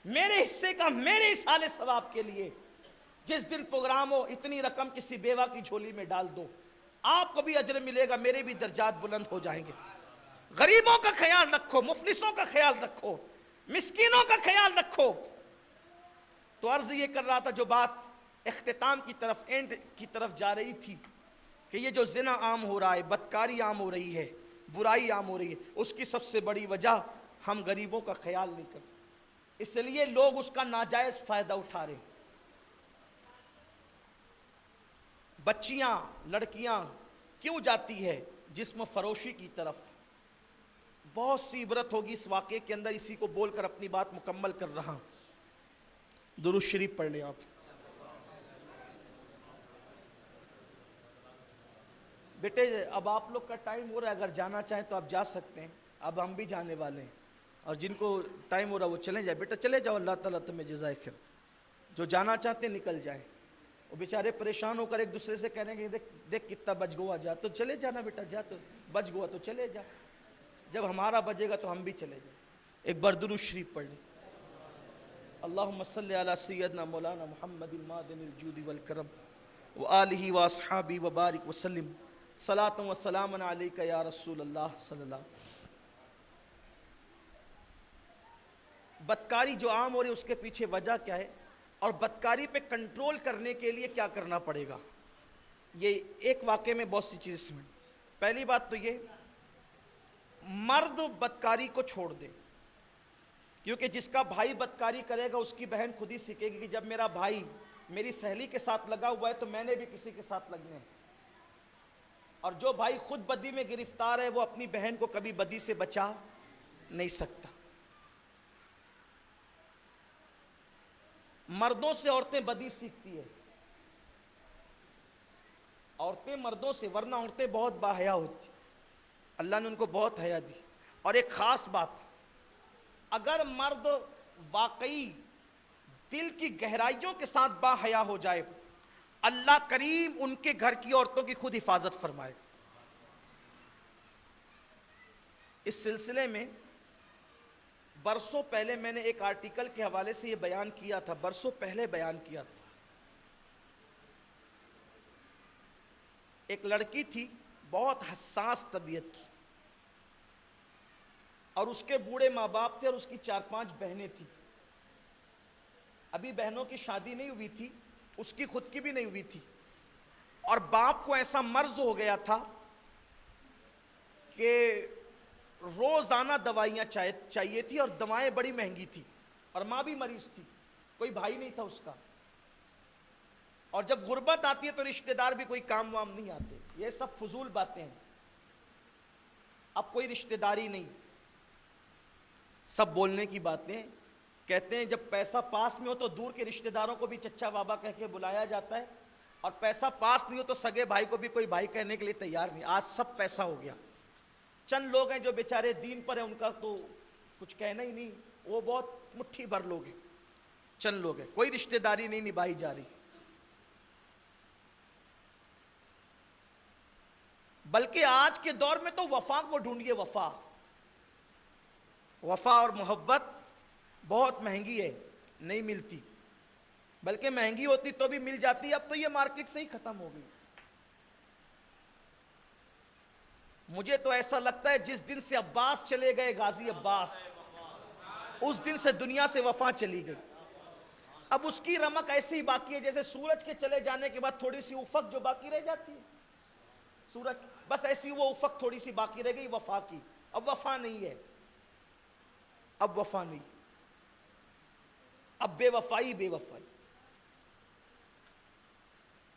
میرے حصے کا میرے اصال ثواب کے لیے جس دن پروگرام ہو اتنی رقم کسی بیوہ کی جھولی میں ڈال دو، آپ کو بھی اجر ملے گا، میرے بھی درجات بلند ہو جائیں گے۔ غریبوں کا خیال رکھو، مفلسوں کا خیال رکھو، مسکینوں کا خیال رکھو۔ تو عرض یہ کر رہا تھا، جو بات اختتام کی طرف، اینڈ کی طرف جا رہی تھی، کہ یہ جو زنا عام ہو رہا ہے، بدکاری عام ہو رہی ہے، برائی عام ہو رہی ہے، اس کی سب سے بڑی وجہ ہم غریبوں کا خیال نہیں کرتے، اس لیے لوگ اس کا ناجائز فائدہ اٹھا رہے ہیں۔ بچیاں، لڑکیاں کیوں جاتی ہے جسم فروشی کی طرف؟ بہت سی عبرت ہوگی اس واقعے کے اندر، اسی کو بول کر اپنی بات مکمل کر رہا ہوں۔ درود شریف پڑھ لیں آپ۔ بیٹے اب آپ لوگ کا ٹائم ہو رہا ہے، اگر جانا چاہیں تو آپ جا سکتے ہیں، اب ہم بھی جانے والے ہیں، اور جن کو ٹائم ہو رہا ہے وہ چلے جائیں۔ بیٹا چلے جاؤ، اللہ تعالیٰ تمہیں جزائے خیر۔ جو جانا چاہتے ہیں نکل جائیں، وہ بیچارے پریشان ہو کر ایک دوسرے سے کہہ رہے ہیں کہ دیکھ کتنا بچ گوا، جا تو چلے جانا بیٹا، جا تو بچ گوا تو چلے جا، جب ہمارا بجے گا تو ہم بھی چلے جائیں۔ ایک بار درود شریف پڑھ لیں۔ اللہم صلی علی سیدنا مولانا محمد المعدن الجود والکرم وآلہ واصحابہ وبارک وسلم، صلاۃ و سلام علیک یا رسول اللہ صلی اللہ۔ بدکاری جو عام ہو رہی ہے اس کے پیچھے وجہ کیا ہے، اور بدکاری پہ کنٹرول کرنے کے لیے کیا کرنا پڑے گا؟ یہ ایک واقعے میں بہت سی چیزیں سمجھ۔ پہلی بات تو یہ، مرد بدکاری کو چھوڑ دے، کیونکہ جس کا بھائی بدکاری کرے گا اس کی بہن خود ہی سیکھے گی کہ جب میرا بھائی میری سہیلی کے ساتھ لگا ہوا ہے تو میں نے بھی کسی کے ساتھ لگنے ہیں۔ اور جو بھائی خود بدی میں گرفتار ہے وہ اپنی بہن کو کبھی بدی سے بچا نہیں سکتا۔ مردوں سے عورتیں بدی سیکھتی ہے، عورتیں مردوں سے، ورنہ عورتیں بہت باحیا ہوتی، اللہ نے ان کو بہت حیا دی۔ اور ایک خاص بات، اگر مرد واقعی دل کی گہرائیوں کے ساتھ باحیا ہو جائے، اللہ کریم ان کے گھر کی عورتوں کی خود حفاظت فرمائے۔ اس سلسلے میں برسوں پہلے میں نے ایک آرٹیکل کے حوالے سے یہ بیان کیا تھا، برسوں پہلے بیان کیا تھا۔ ایک لڑکی تھی بہت حساس طبیعت کی، اور اس کے بوڑھے ماں باپ تھے، اور اس کی 4-5 بہنیں تھیں۔ ابھی بہنوں کی شادی نہیں ہوئی تھی، اس کی خود کی بھی نہیں ہوئی تھی، اور باپ کو ایسا مرض ہو گیا تھا کہ روزانہ دوائیاں چاہیے تھی، اور دوائیں بڑی مہنگی تھی، اور ماں بھی مریض تھی، کوئی بھائی نہیں تھا اس کا۔ اور جب غربت آتی ہے تو رشتہ دار بھی کوئی کام وام نہیں آتے، یہ سب فضول باتیں ہیں۔ اب کوئی رشتہ داری نہیں، سب بولنے کی باتیں۔ کہتے ہیں جب پیسہ پاس میں ہو تو دور کے رشتہ داروں کو بھی چچا بابا کہہ کے بلایا جاتا ہے، اور پیسہ پاس نہیں ہو تو سگے بھائی کو بھی کوئی بھائی کہنے کے لیے تیار نہیں۔ آج سب پیسہ ہو گیا، چند لوگ ہیں جو بیچارے دین پر ہیں، ان کا تو کچھ کہنا ہی نہیں، وہ بہت مٹھی بھر لوگ ہیں، چند لوگ ہیں، کوئی رشتہ داری نہیں نبھائی جا رہی۔ بلکہ آج کے دور میں تو وفا کو ڈھونڈیے، وفا اور محبت بہت مہنگی ہے، نہیں ملتی، بلکہ مہنگی ہوتی تو بھی مل جاتی، اب تو یہ مارکیٹ سے ہی ختم ہو گئی۔ مجھے تو ایسا لگتا ہے جس دن سے عباس چلے گئے، غازی عباس، اس دن سے دنیا سے وفا چلی گئی۔ اب اس کی رمق ایسی ہی باقی ہے جیسے سورج کے چلے جانے کے بعد تھوڑی سی افق جو باقی رہ جاتی ہے، سورج بس ایسی وہ افق تھوڑی سی باقی رہ گئی وفا کی۔ اب وفا نہیں ہے، اب وفا نہیں، اب بے وفائی بے وفائی۔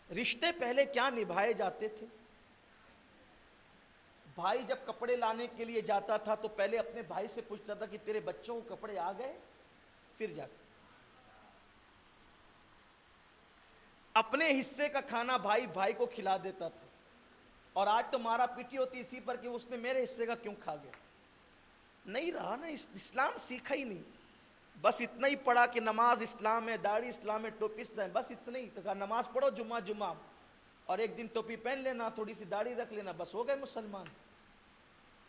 رشتے پہلے کیا نبھائے جاتے تھے؟ بھائی جب کپڑے لانے کے لیے جاتا تھا تو پہلے اپنے بھائی سے پوچھتا تھا کہ تیرے بچوں کو کپڑے آ گئے، پھر جاتا۔ اپنے حصے کا کھانا بھائی کو کھلا دیتا تھا، اور آج تو مارا پیٹی ہوتی اسی پر کہ اس نے میرے حصے کا کیوں کھا گیا. نہیں رہا نا, اسلام سیکھا ہی نہیں. بس اتنا ہی پڑھا کہ نماز اسلام ہے, داڑھی اسلام ہے, ٹوپی اسلام ہے, بس اتنا ہی. تو کہا نماز پڑھو جمعہ اور ایک دن ٹوپی پہن لینا, تھوڑی سی داڑھی رکھ لینا, بس ہو گئے مسلمان.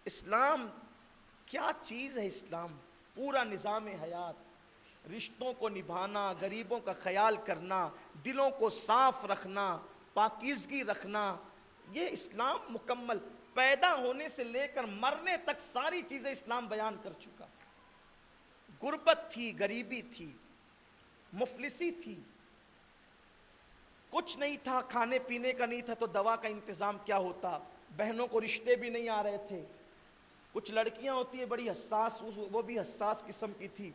اسلام کیا چیز ہے؟ اسلام پورا نظام حیات, رشتوں کو نبھانا, غریبوں کا خیال کرنا, دلوں کو صاف رکھنا, پاکیزگی رکھنا, یہ اسلام مکمل. پیدا ہونے سے لے کر مرنے تک ساری چیزیں اسلام بیان کر چکا. غربت تھی, غریبی تھی, مفلسی تھی, کچھ نہیں تھا, کھانے پینے کا نہیں تھا تو دوا کا انتظام کیا ہوتا. بہنوں کو رشتے بھی نہیں آ رہے تھے. کچھ لڑکیاں ہوتی ہیں بڑی حساس, وہ بھی حساس قسم کی تھی.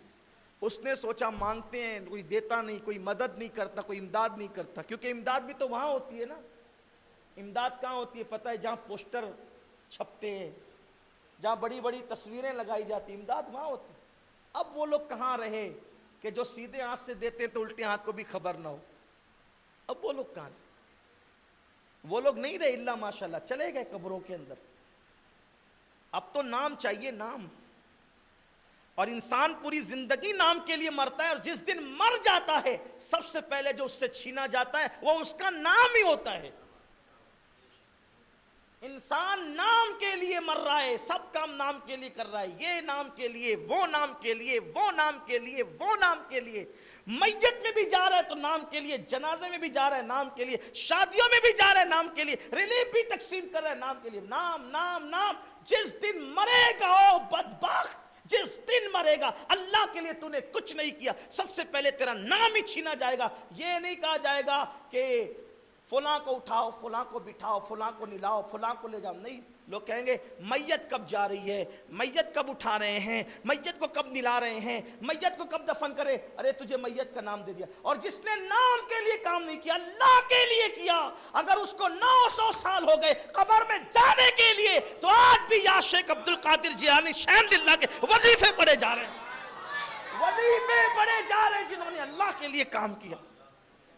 اس نے سوچا مانگتے ہیں کوئی دیتا نہیں, کوئی مدد نہیں کرتا, کوئی امداد نہیں کرتا. کیونکہ امداد بھی تو وہاں ہوتی ہے نا. امداد کہاں ہوتی ہے پتہ ہے؟ جہاں پوسٹر چھپتے ہیں, جہاں بڑی بڑی تصویریں لگائی جاتی, امداد وہاں ہوتی. اب وہ لوگ کہاں رہے کہ جو سیدھے ہاتھ سے دیتے ہیں تو الٹے ہاتھ کو بھی خبر نہ ہو. اب وہ لوگ کہاں رہے؟ وہ لوگ نہیں رہے الا ماشاءاللہ, چلے گئے قبروں کے اندر. اب تو نام چاہیے, نام. اور انسان پوری زندگی نام کے لیے مرتا ہے, اور جس دن مر جاتا ہے سب سے پہلے جو اس سے چھینا جاتا ہے وہ اس کا نام ہی ہوتا ہے. انسان نام کے لیے مر رہا ہے, سب کام نام کے لیے کر رہا ہے. یہ نام کے لیے, وہ نام کے لیے, وہ نام کے لیے, وہ نام کے لیے. میت میں بھی جا رہا ہے تو نام کے لیے, جنازے میں بھی جا رہا ہے نام کے لیے, شادیوں میں بھی جا رہا ہے نام کے لیے, ریلیف بھی تقسیم کر رہا ہے نام کے لیے. نام نام نام. جس دن مرے گا او بدبخت, جس دن مرے گا, اللہ کے لیے تو نے کچھ نہیں کیا, سب سے پہلے تیرا نام ہی چھینا جائے گا. یہ نہیں کہا جائے گا کہ فلاں کو اٹھاؤ, فلاں کو بٹھاؤ, فلاں کو نلاؤ, فلاں کو لے جاؤ. نہیں, لوگ کہیں گے میت کب جا رہی ہے, میت کب اٹھا رہے ہیں, میت کو کب نلا رہے ہیں, میت کو کب دفن کرے. ارے تجھے میت کا نام دے دیا, اور جس نے نام کے لیے کام نہیں کیا, اللہ کے لیے کیا, اگر اس کو 900 سال ہو گئے قبر میں جانے کے لیے, تو آج بھی یا شیخ عبد القادر جیلانی شین اللہ کے وظیفے پڑھے جا رہے ہیں. وظیفے پڑھے جا رہے ہیں جنہوں نے اللہ کے لیے کام کیا,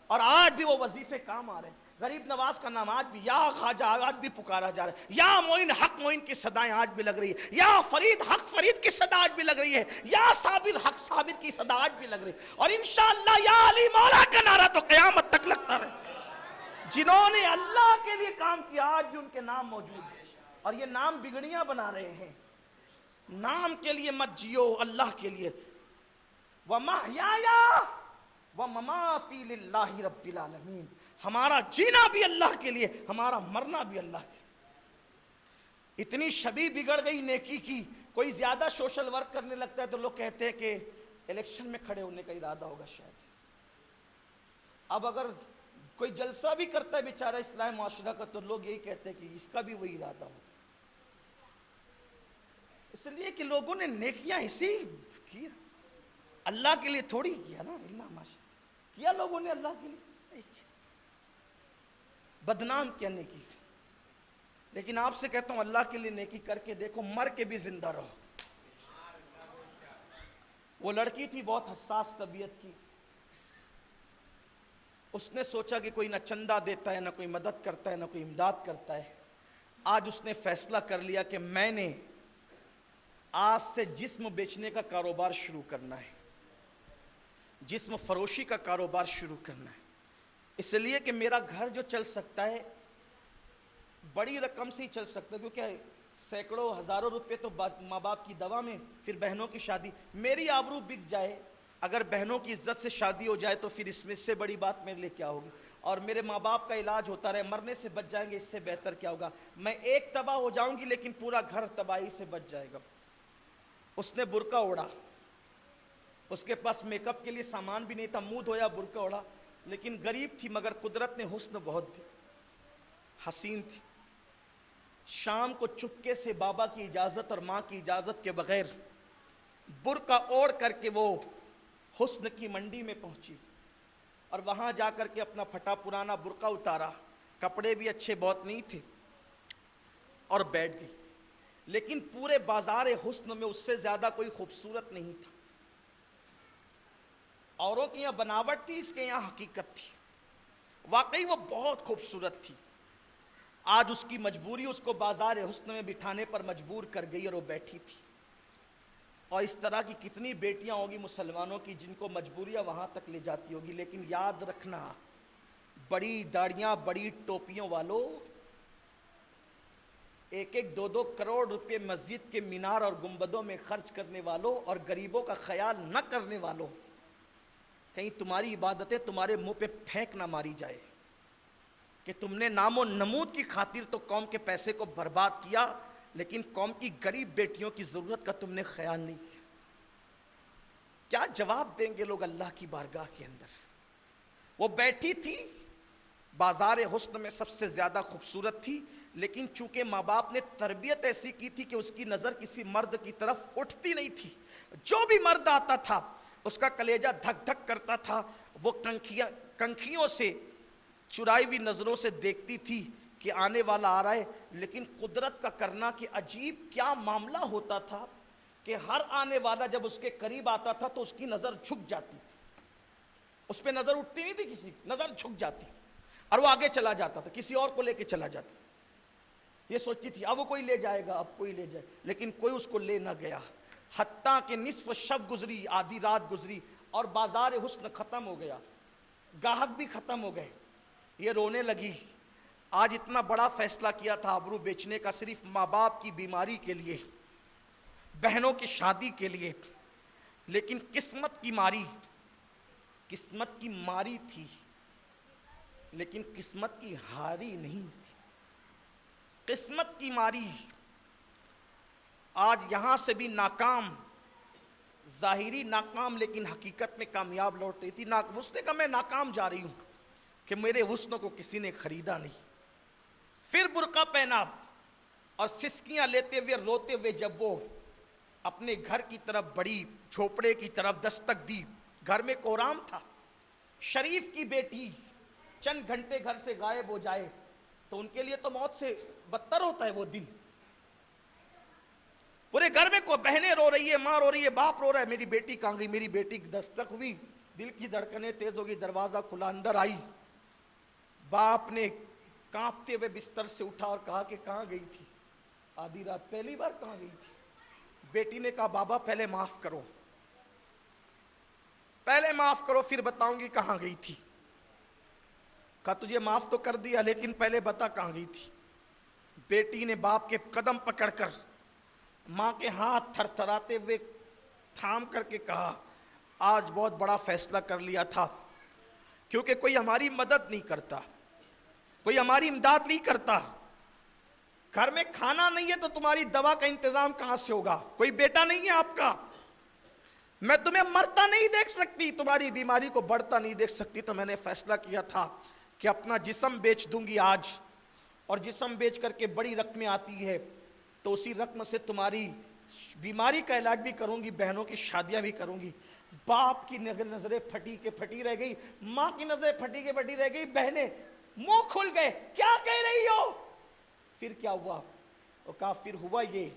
اور آج بھی وہ وظیفے کام آ رہے ہیں. غریب نواز کا نام آج بھی یا خواجہ آج بھی پکارا جا رہا ہے. یا معین حق معین کی صدایں آج بھی لگ رہی ہے. یا فرید حق فرید کی صدا آج بھی لگ رہی ہے. یا صابر حق صابر کی صدا آج بھی لگ رہی ہے. اور انشاءاللہ یا علی مولا کا نعرہ تو قیامت تک لگتا رہے. جنہوں نے اللہ کے لیے کام کیا آج بھی ان کے نام موجود ہیں. اور یہ نام بگڑیاں بنا رہے ہیں. نام کے لیے مت جیو, اللہ کے لیے. وَمَحْيَايَ وَمَمَاتِي لِلَّهِ رَبِّ الْعَالَمِينَ. ہمارا جینا بھی اللہ کے لیے, ہمارا مرنا بھی اللہ کے لیے. اتنی شبیہ بگڑ گئی نیکی کی, کوئی زیادہ سوشل ورک کرنے لگتا ہے تو لوگ کہتے ہیں کہ الیکشن میں کھڑے ہونے کا ارادہ ہوگا شاید. اب اگر کوئی جلسہ بھی کرتا ہے بیچارہ اصلاح معاشرہ کا تو لوگ یہی کہتے ہیں کہ اس کا بھی وہی ارادہ ہوگا. اس لیے کہ لوگوں نے نیکیاں ایسے ہی کی, اللہ کے لیے تھوڑی کیا نا. اللہ ماشاءاللہ کیا لوگوں نے اللہ کے لیے, بدنام کیا نیکی. لیکن آپ سے کہتا ہوں اللہ کے لیے نیکی کر کے دیکھو, مر کے بھی زندہ رہو. وہ لڑکی تھی بہت حساس طبیعت کی, اس نے سوچا کہ کوئی نہ چندہ دیتا ہے, نہ کوئی مدد کرتا ہے, نہ کوئی امداد کرتا ہے. آج اس نے فیصلہ کر لیا کہ میں نے آج سے جسم بیچنے کا کاروبار شروع کرنا ہے, جسم فروشی کا کاروبار شروع کرنا ہے. اس لیے کہ میرا گھر جو چل سکتا ہے بڑی رقم سے ہی چل سکتا ہے, کیونکہ سینکڑوں ہزاروں روپے تو ماں باپ کی دوا میں, پھر بہنوں کی شادی, میری آبرو بک جائے, اگر بہنوں کی عزت سے شادی ہو جائے تو پھر اس میں سے بڑی بات میرے لیے کیا ہوگی. اور میرے ماں باپ کا علاج ہوتا رہے, مرنے سے بچ جائیں گے, اس سے بہتر کیا ہوگا. میں ایک تباہ ہو جاؤں گی لیکن پورا گھر تباہی سے بچ جائے گا. اس نے برقع اوڑھا, اس کے پاس میک اپ کے لیے سامان بھی نہیں تھا, منہ دھویا, برقع اوڑھا. لیکن غریب تھی مگر قدرت نے حسن بہت دی, حسین تھی. شام کو چپکے سے بابا کی اجازت اور ماں کی اجازت کے بغیر برقع اوڑھ کر کے وہ حسن کی منڈی میں پہنچی, اور وہاں جا کر کے اپنا پھٹا پرانا برقع اتارا, کپڑے بھی اچھے بہت نہیں تھے, اور بیٹھ گئی. لیکن پورے بازار حسن میں اس سے زیادہ کوئی خوبصورت نہیں تھا. اوروں کی یہاں بناوٹ تھی, اس کے یہاں حقیقت تھی. واقعی وہ بہت خوبصورت تھی. آج اس کی مجبوری اس کو بازار حسن میں بٹھانے پر مجبور کر گئی اور وہ بیٹھی تھی. اور اس طرح کی کتنی بیٹیاں ہوگی مسلمانوں کی جن کو مجبوریاں وہاں تک لے جاتی ہوگی. لیکن یاد رکھنا، بڑی داڑیاں بڑی ٹوپیوں والوں، ایک ایک دو دو کروڑ روپے مسجد کے مینار اور گنبدوں میں خرچ کرنے والوں اور غریبوں کا خیال نہ کرنے والوں، کہیں تمہاری عبادتیں تمہارے منہ پہ پھینک نہ ماری جائے کہ تم نے نام و نمود کی خاطر تو قوم کے پیسے کو برباد کیا، لیکن قوم کی غریب بیٹیوں کی ضرورت کا تم نے خیال نہیں کیا. کیا جواب دیں گے لوگ اللہ کی بارگاہ کے اندر؟ وہ بیٹھی تھی، بازار حسن میں سب سے زیادہ خوبصورت تھی، لیکن چونکہ ماں باپ نے تربیت ایسی کی تھی کہ اس کی نظر کسی مرد کی طرف اٹھتی نہیں تھی. جو بھی مرد آتا تھا اس کا کلیجہ دھک دھک کرتا تھا. وہ کنکھیوں سے چرائی ہوئی نظروں سے دیکھتی تھی کہ آنے والا آ رہا ہے. لیکن قدرت کا کرنا کہ عجیب کیا معاملہ ہوتا تھا کہ ہر آنے والا جب اس کے قریب آتا تھا تو اس کی نظر جھک جاتی تھی. اس پہ نظر اٹھتی نہیں تھی کسی، نظر جھک جاتی اور وہ آگے چلا جاتا تھا، کسی اور کو لے کے چلا جاتا. یہ سوچتی تھی اب وہ کوئی لے جائے گا، اب کوئی لے جائے، لیکن کوئی اس کو لے نہ گیا. حتیٰ کہ نصف شب گزری، آدھی رات گزری اور بازار حسن ختم ہو گیا، گاہک بھی ختم ہو گئے. یہ رونے لگی. آج اتنا بڑا فیصلہ کیا تھا آبرو بیچنے کا صرف ماں باپ کی بیماری کے لیے، بہنوں کی شادی کے لیے، لیکن قسمت کی ماری تھی، لیکن قسمت کی ہاری نہیں تھی. قسمت کی ماری. آج یہاں سے بھی ناکام، ظاہری ناکام لیکن حقیقت میں کامیاب لوٹ رہی تھی. اس نے کہا میں ناکام جا رہی ہوں کہ میرے حسن کو کسی نے خریدا نہیں. پھر برقع پہنا اور سسکیاں لیتے ہوئے روتے ہوئے جب وہ اپنے گھر کی طرف بڑی، جھوپڑے کی طرف دستک دی. گھر میں کوہرام تھا. شریف کی بیٹی چند گھنٹے گھر سے غائب ہو جائے تو ان کے لیے تو موت سے بدتر ہوتا ہے وہ دن. پورے گھر میں کوئی بہنیں رو رہی ہے، ماں رو رہی ہے، باپ رو رہا ہے، میری بیٹی کہاں گئی. میری بیٹی کی دستک ہوئی، دل کی دھڑکنیں تیز ہو گئی، دروازہ کھلا، اندر آئی. باپ نے کانپتے ہوئے بستر سے اٹھا اور کہا کہ کہاں گئی تھی آدھی رات؟ پہلی بار کہاں گئی تھی؟ بیٹی نے کہا بابا پہلے معاف کرو، پہلے معاف کرو پھر بتاؤں گی کہاں گئی تھی. کہا تجھے معاف تو کر دیا لیکن پہلے بتا کہاں گئی تھی. بیٹی نے باپ کے قدم پکڑ کر ماں کے ہاتھ تھر تھراتے ہوئے تھام کر کے کہا آج بہت بڑا فیصلہ کر لیا تھا، کیونکہ کوئی ہماری مدد نہیں کرتا، کوئی ہماری امداد نہیں کرتا. گھر میں کھانا نہیں ہے تو تمہاری دوا کا انتظام کہاں سے ہوگا؟ کوئی بیٹا نہیں ہے آپ کا، میں تمہیں مرتا نہیں دیکھ سکتی، تمہاری بیماری کو بڑھتا نہیں دیکھ سکتی. تو میں نے فیصلہ کیا تھا کہ اپنا جسم بیچ دوں گی آج، اور جسم بیچ کر کے بڑی رقمیں آتی ہے تو اسی رقم سے تمہاری بیماری کا علاج بھی کروں گی، بہنوں کی شادیاں بھی کروں گی. باپ کی نظریں پھٹی کے پھٹی رہ گئی، ماں کی نظریں پھٹی کے پھٹی رہ گئی، بہنیں منہ کھل گئے کیا کہہ رہی ہو؟ پھر کیا ہوا؟ وہ کہا پھر ہوا یہ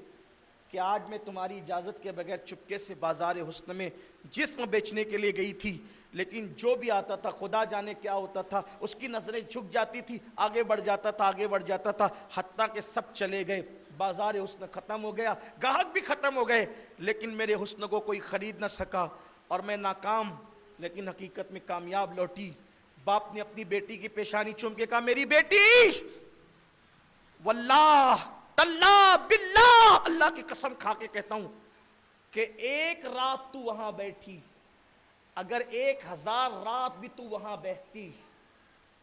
کہ آج میں تمہاری اجازت کے بغیر چپکے سے بازار حسن میں جسم بیچنے کے لیے گئی تھی، لیکن جو بھی آتا تھا خدا جانے کیا ہوتا تھا، اس کی نظریں جھک جاتی تھی، آگے بڑھ جاتا تھا، آگے بڑھ جاتا تھا، حتیٰ کہ سب چلے گئے، بازار حسن ختم ہو گیا، گاہک بھی ختم ہو گئے، لیکن میرے حسن کو کوئی خرید نہ سکا اور میں ناکام لیکن حقیقت میں کامیاب لوٹی. باپ نے اپنی بیٹی کی پیشانی چوم کے کہا میری بیٹی، واللہ تاللہ باللہ، اللہ کی قسم کھا کے کہتا ہوں کہ ایک رات تو وہاں بیٹھی، اگر 1000 رات بھی تو وہاں بیٹھتی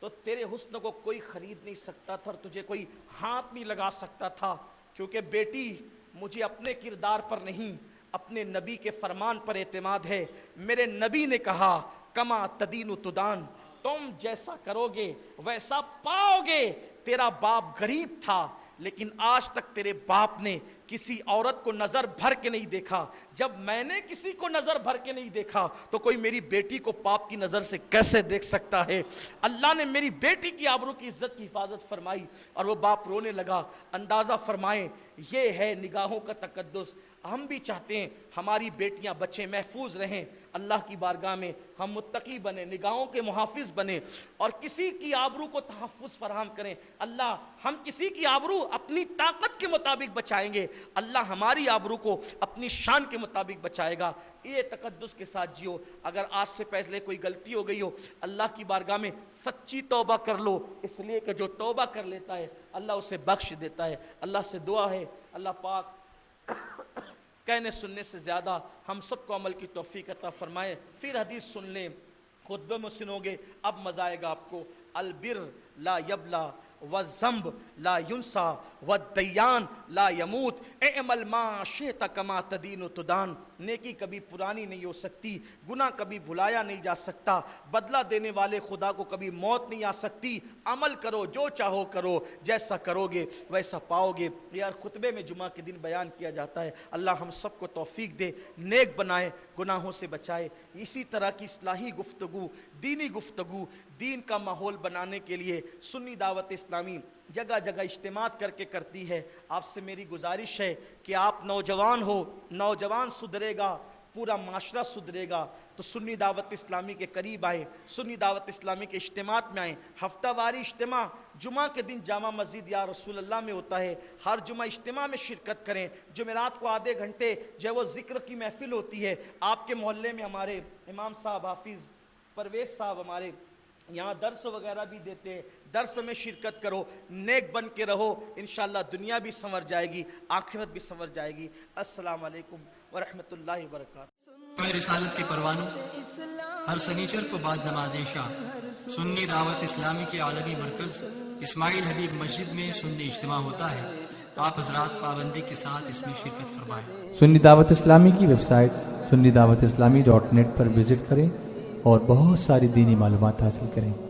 تو تیرے حسن کو کوئی خرید نہیں سکتا تھا اور تجھے کوئی ہاتھ نہیں لگا سکتا تھا. کیونکہ بیٹی مجھے اپنے کردار پر نہیں اپنے نبی کے فرمان پر اعتماد ہے. میرے نبی نے کہا کما تدین تدان، تم جیسا کرو گے ویسا پاؤ گے. تیرا باپ غریب تھا لیکن آج تک تیرے باپ نے کسی عورت کو نظر بھر کے نہیں دیکھا. جب میں نے کسی کو نظر بھر کے نہیں دیکھا تو کوئی میری بیٹی کو باپ کی نظر سے کیسے دیکھ سکتا ہے؟ اللہ نے میری بیٹی کی آبرو کی عزت کی حفاظت فرمائی. اور وہ باپ رونے لگا. اندازہ فرمائیں یہ ہے نگاہوں کا تقدس. ہم بھی چاہتے ہیں ہماری بیٹیاں بچے محفوظ رہیں، اللہ کی بارگاہ میں ہم متقی بنیں، نگاہوں کے محافظ بنیں اور کسی کی آبرو کو تحفظ فراہم کریں۔ اللہ ہم کسی کی آبرو اپنی طاقت کے مطابق بچائیں گے، اللہ ہماری آبرو کو اپنی شان کے مطابق بچائے گا۔ یہ تقدس کے ساتھ جیو۔ اگر آج سے پہلے کوئی غلطی ہو گئی ہو، اللہ کی بارگاہ میں سچی توبہ کر لو، اس لیے کہ جو توبہ کر لیتا ہے اللہ اسے بخش دیتا ہے۔ اللہ سے دعا ہے اللہ پاک کہنے سننے سے زیادہ ہم سب کو عمل کی توفیق عطا فرمائے۔ پھر حدیث سن لیں، خطبے میں سنو گے اب مزہ آئے گا آپ کو۔ البر لا یبلا والذنب لا ینسا والدیان لا یموت اعمل ما شئت کما تدین تدان۔ نیکی کبھی پرانی نہیں ہو سکتی، گناہ کبھی بھلایا نہیں جا سکتا، بدلہ دینے والے خدا کو کبھی موت نہیں آ سکتی۔ عمل کرو، جو چاہو کرو، جیسا کرو گے ویسا پاؤ گے۔ یار خطبے میں جمعہ کے دن بیان کیا جاتا ہے۔ اللہ ہم سب کو توفیق دے، نیک بنائے، گناہوں سے بچائے۔ اسی طرح کی اصلاحی گفتگو، دینی گفتگو، دین کا ماحول بنانے کے لیے سنی دعوت اسلامی جگہ جگہ اجتماعات کر کے کرتی ہے۔ آپ سے میری گزارش ہے کہ آپ نوجوان ہو، نوجوان سدھرے گا پورا معاشرہ سدھرے گا، تو سنی دعوت اسلامی کے قریب آئیں، سنی دعوت اسلامی کے اجتماعات میں آئیں۔ ہفتہ واری اجتماع جمعہ کے دن جامع مسجد یا رسول اللہ میں ہوتا ہے، ہر جمعہ اجتماع میں شرکت کریں۔ جمعرات کو آدھے گھنٹے جو وہ ذکر کی محفل ہوتی ہے، آپ کے محلے میں ہمارے امام صاحب حافظ پرویز صاحب ہمارے یہاں درس وغیرہ بھی دیتے ہیں، درس میں شرکت کرو، نیک بن کے رہو، انشاءاللہ دنیا بھی سنور جائے گی، آخرت بھی سنور جائے گی۔ السلام علیکم ورحمۃ اللہ وبرکاتہ۔ رسالت کے پروانوں ہر سنیچر کو بعد نماز عشاء سنی دعوت اسلامی کے عالمی مرکز اسماعیل حبیب مسجد میں سنی اجتماع ہوتا ہے، تو آپ حضرات پابندی کے ساتھ اس میں شرکت فرمائیں۔ سنی دعوت اسلامی کی ویب سائٹ sunnidawatisllami.net پر وزٹ کریں اور بہت ساری دینی معلومات حاصل کریں۔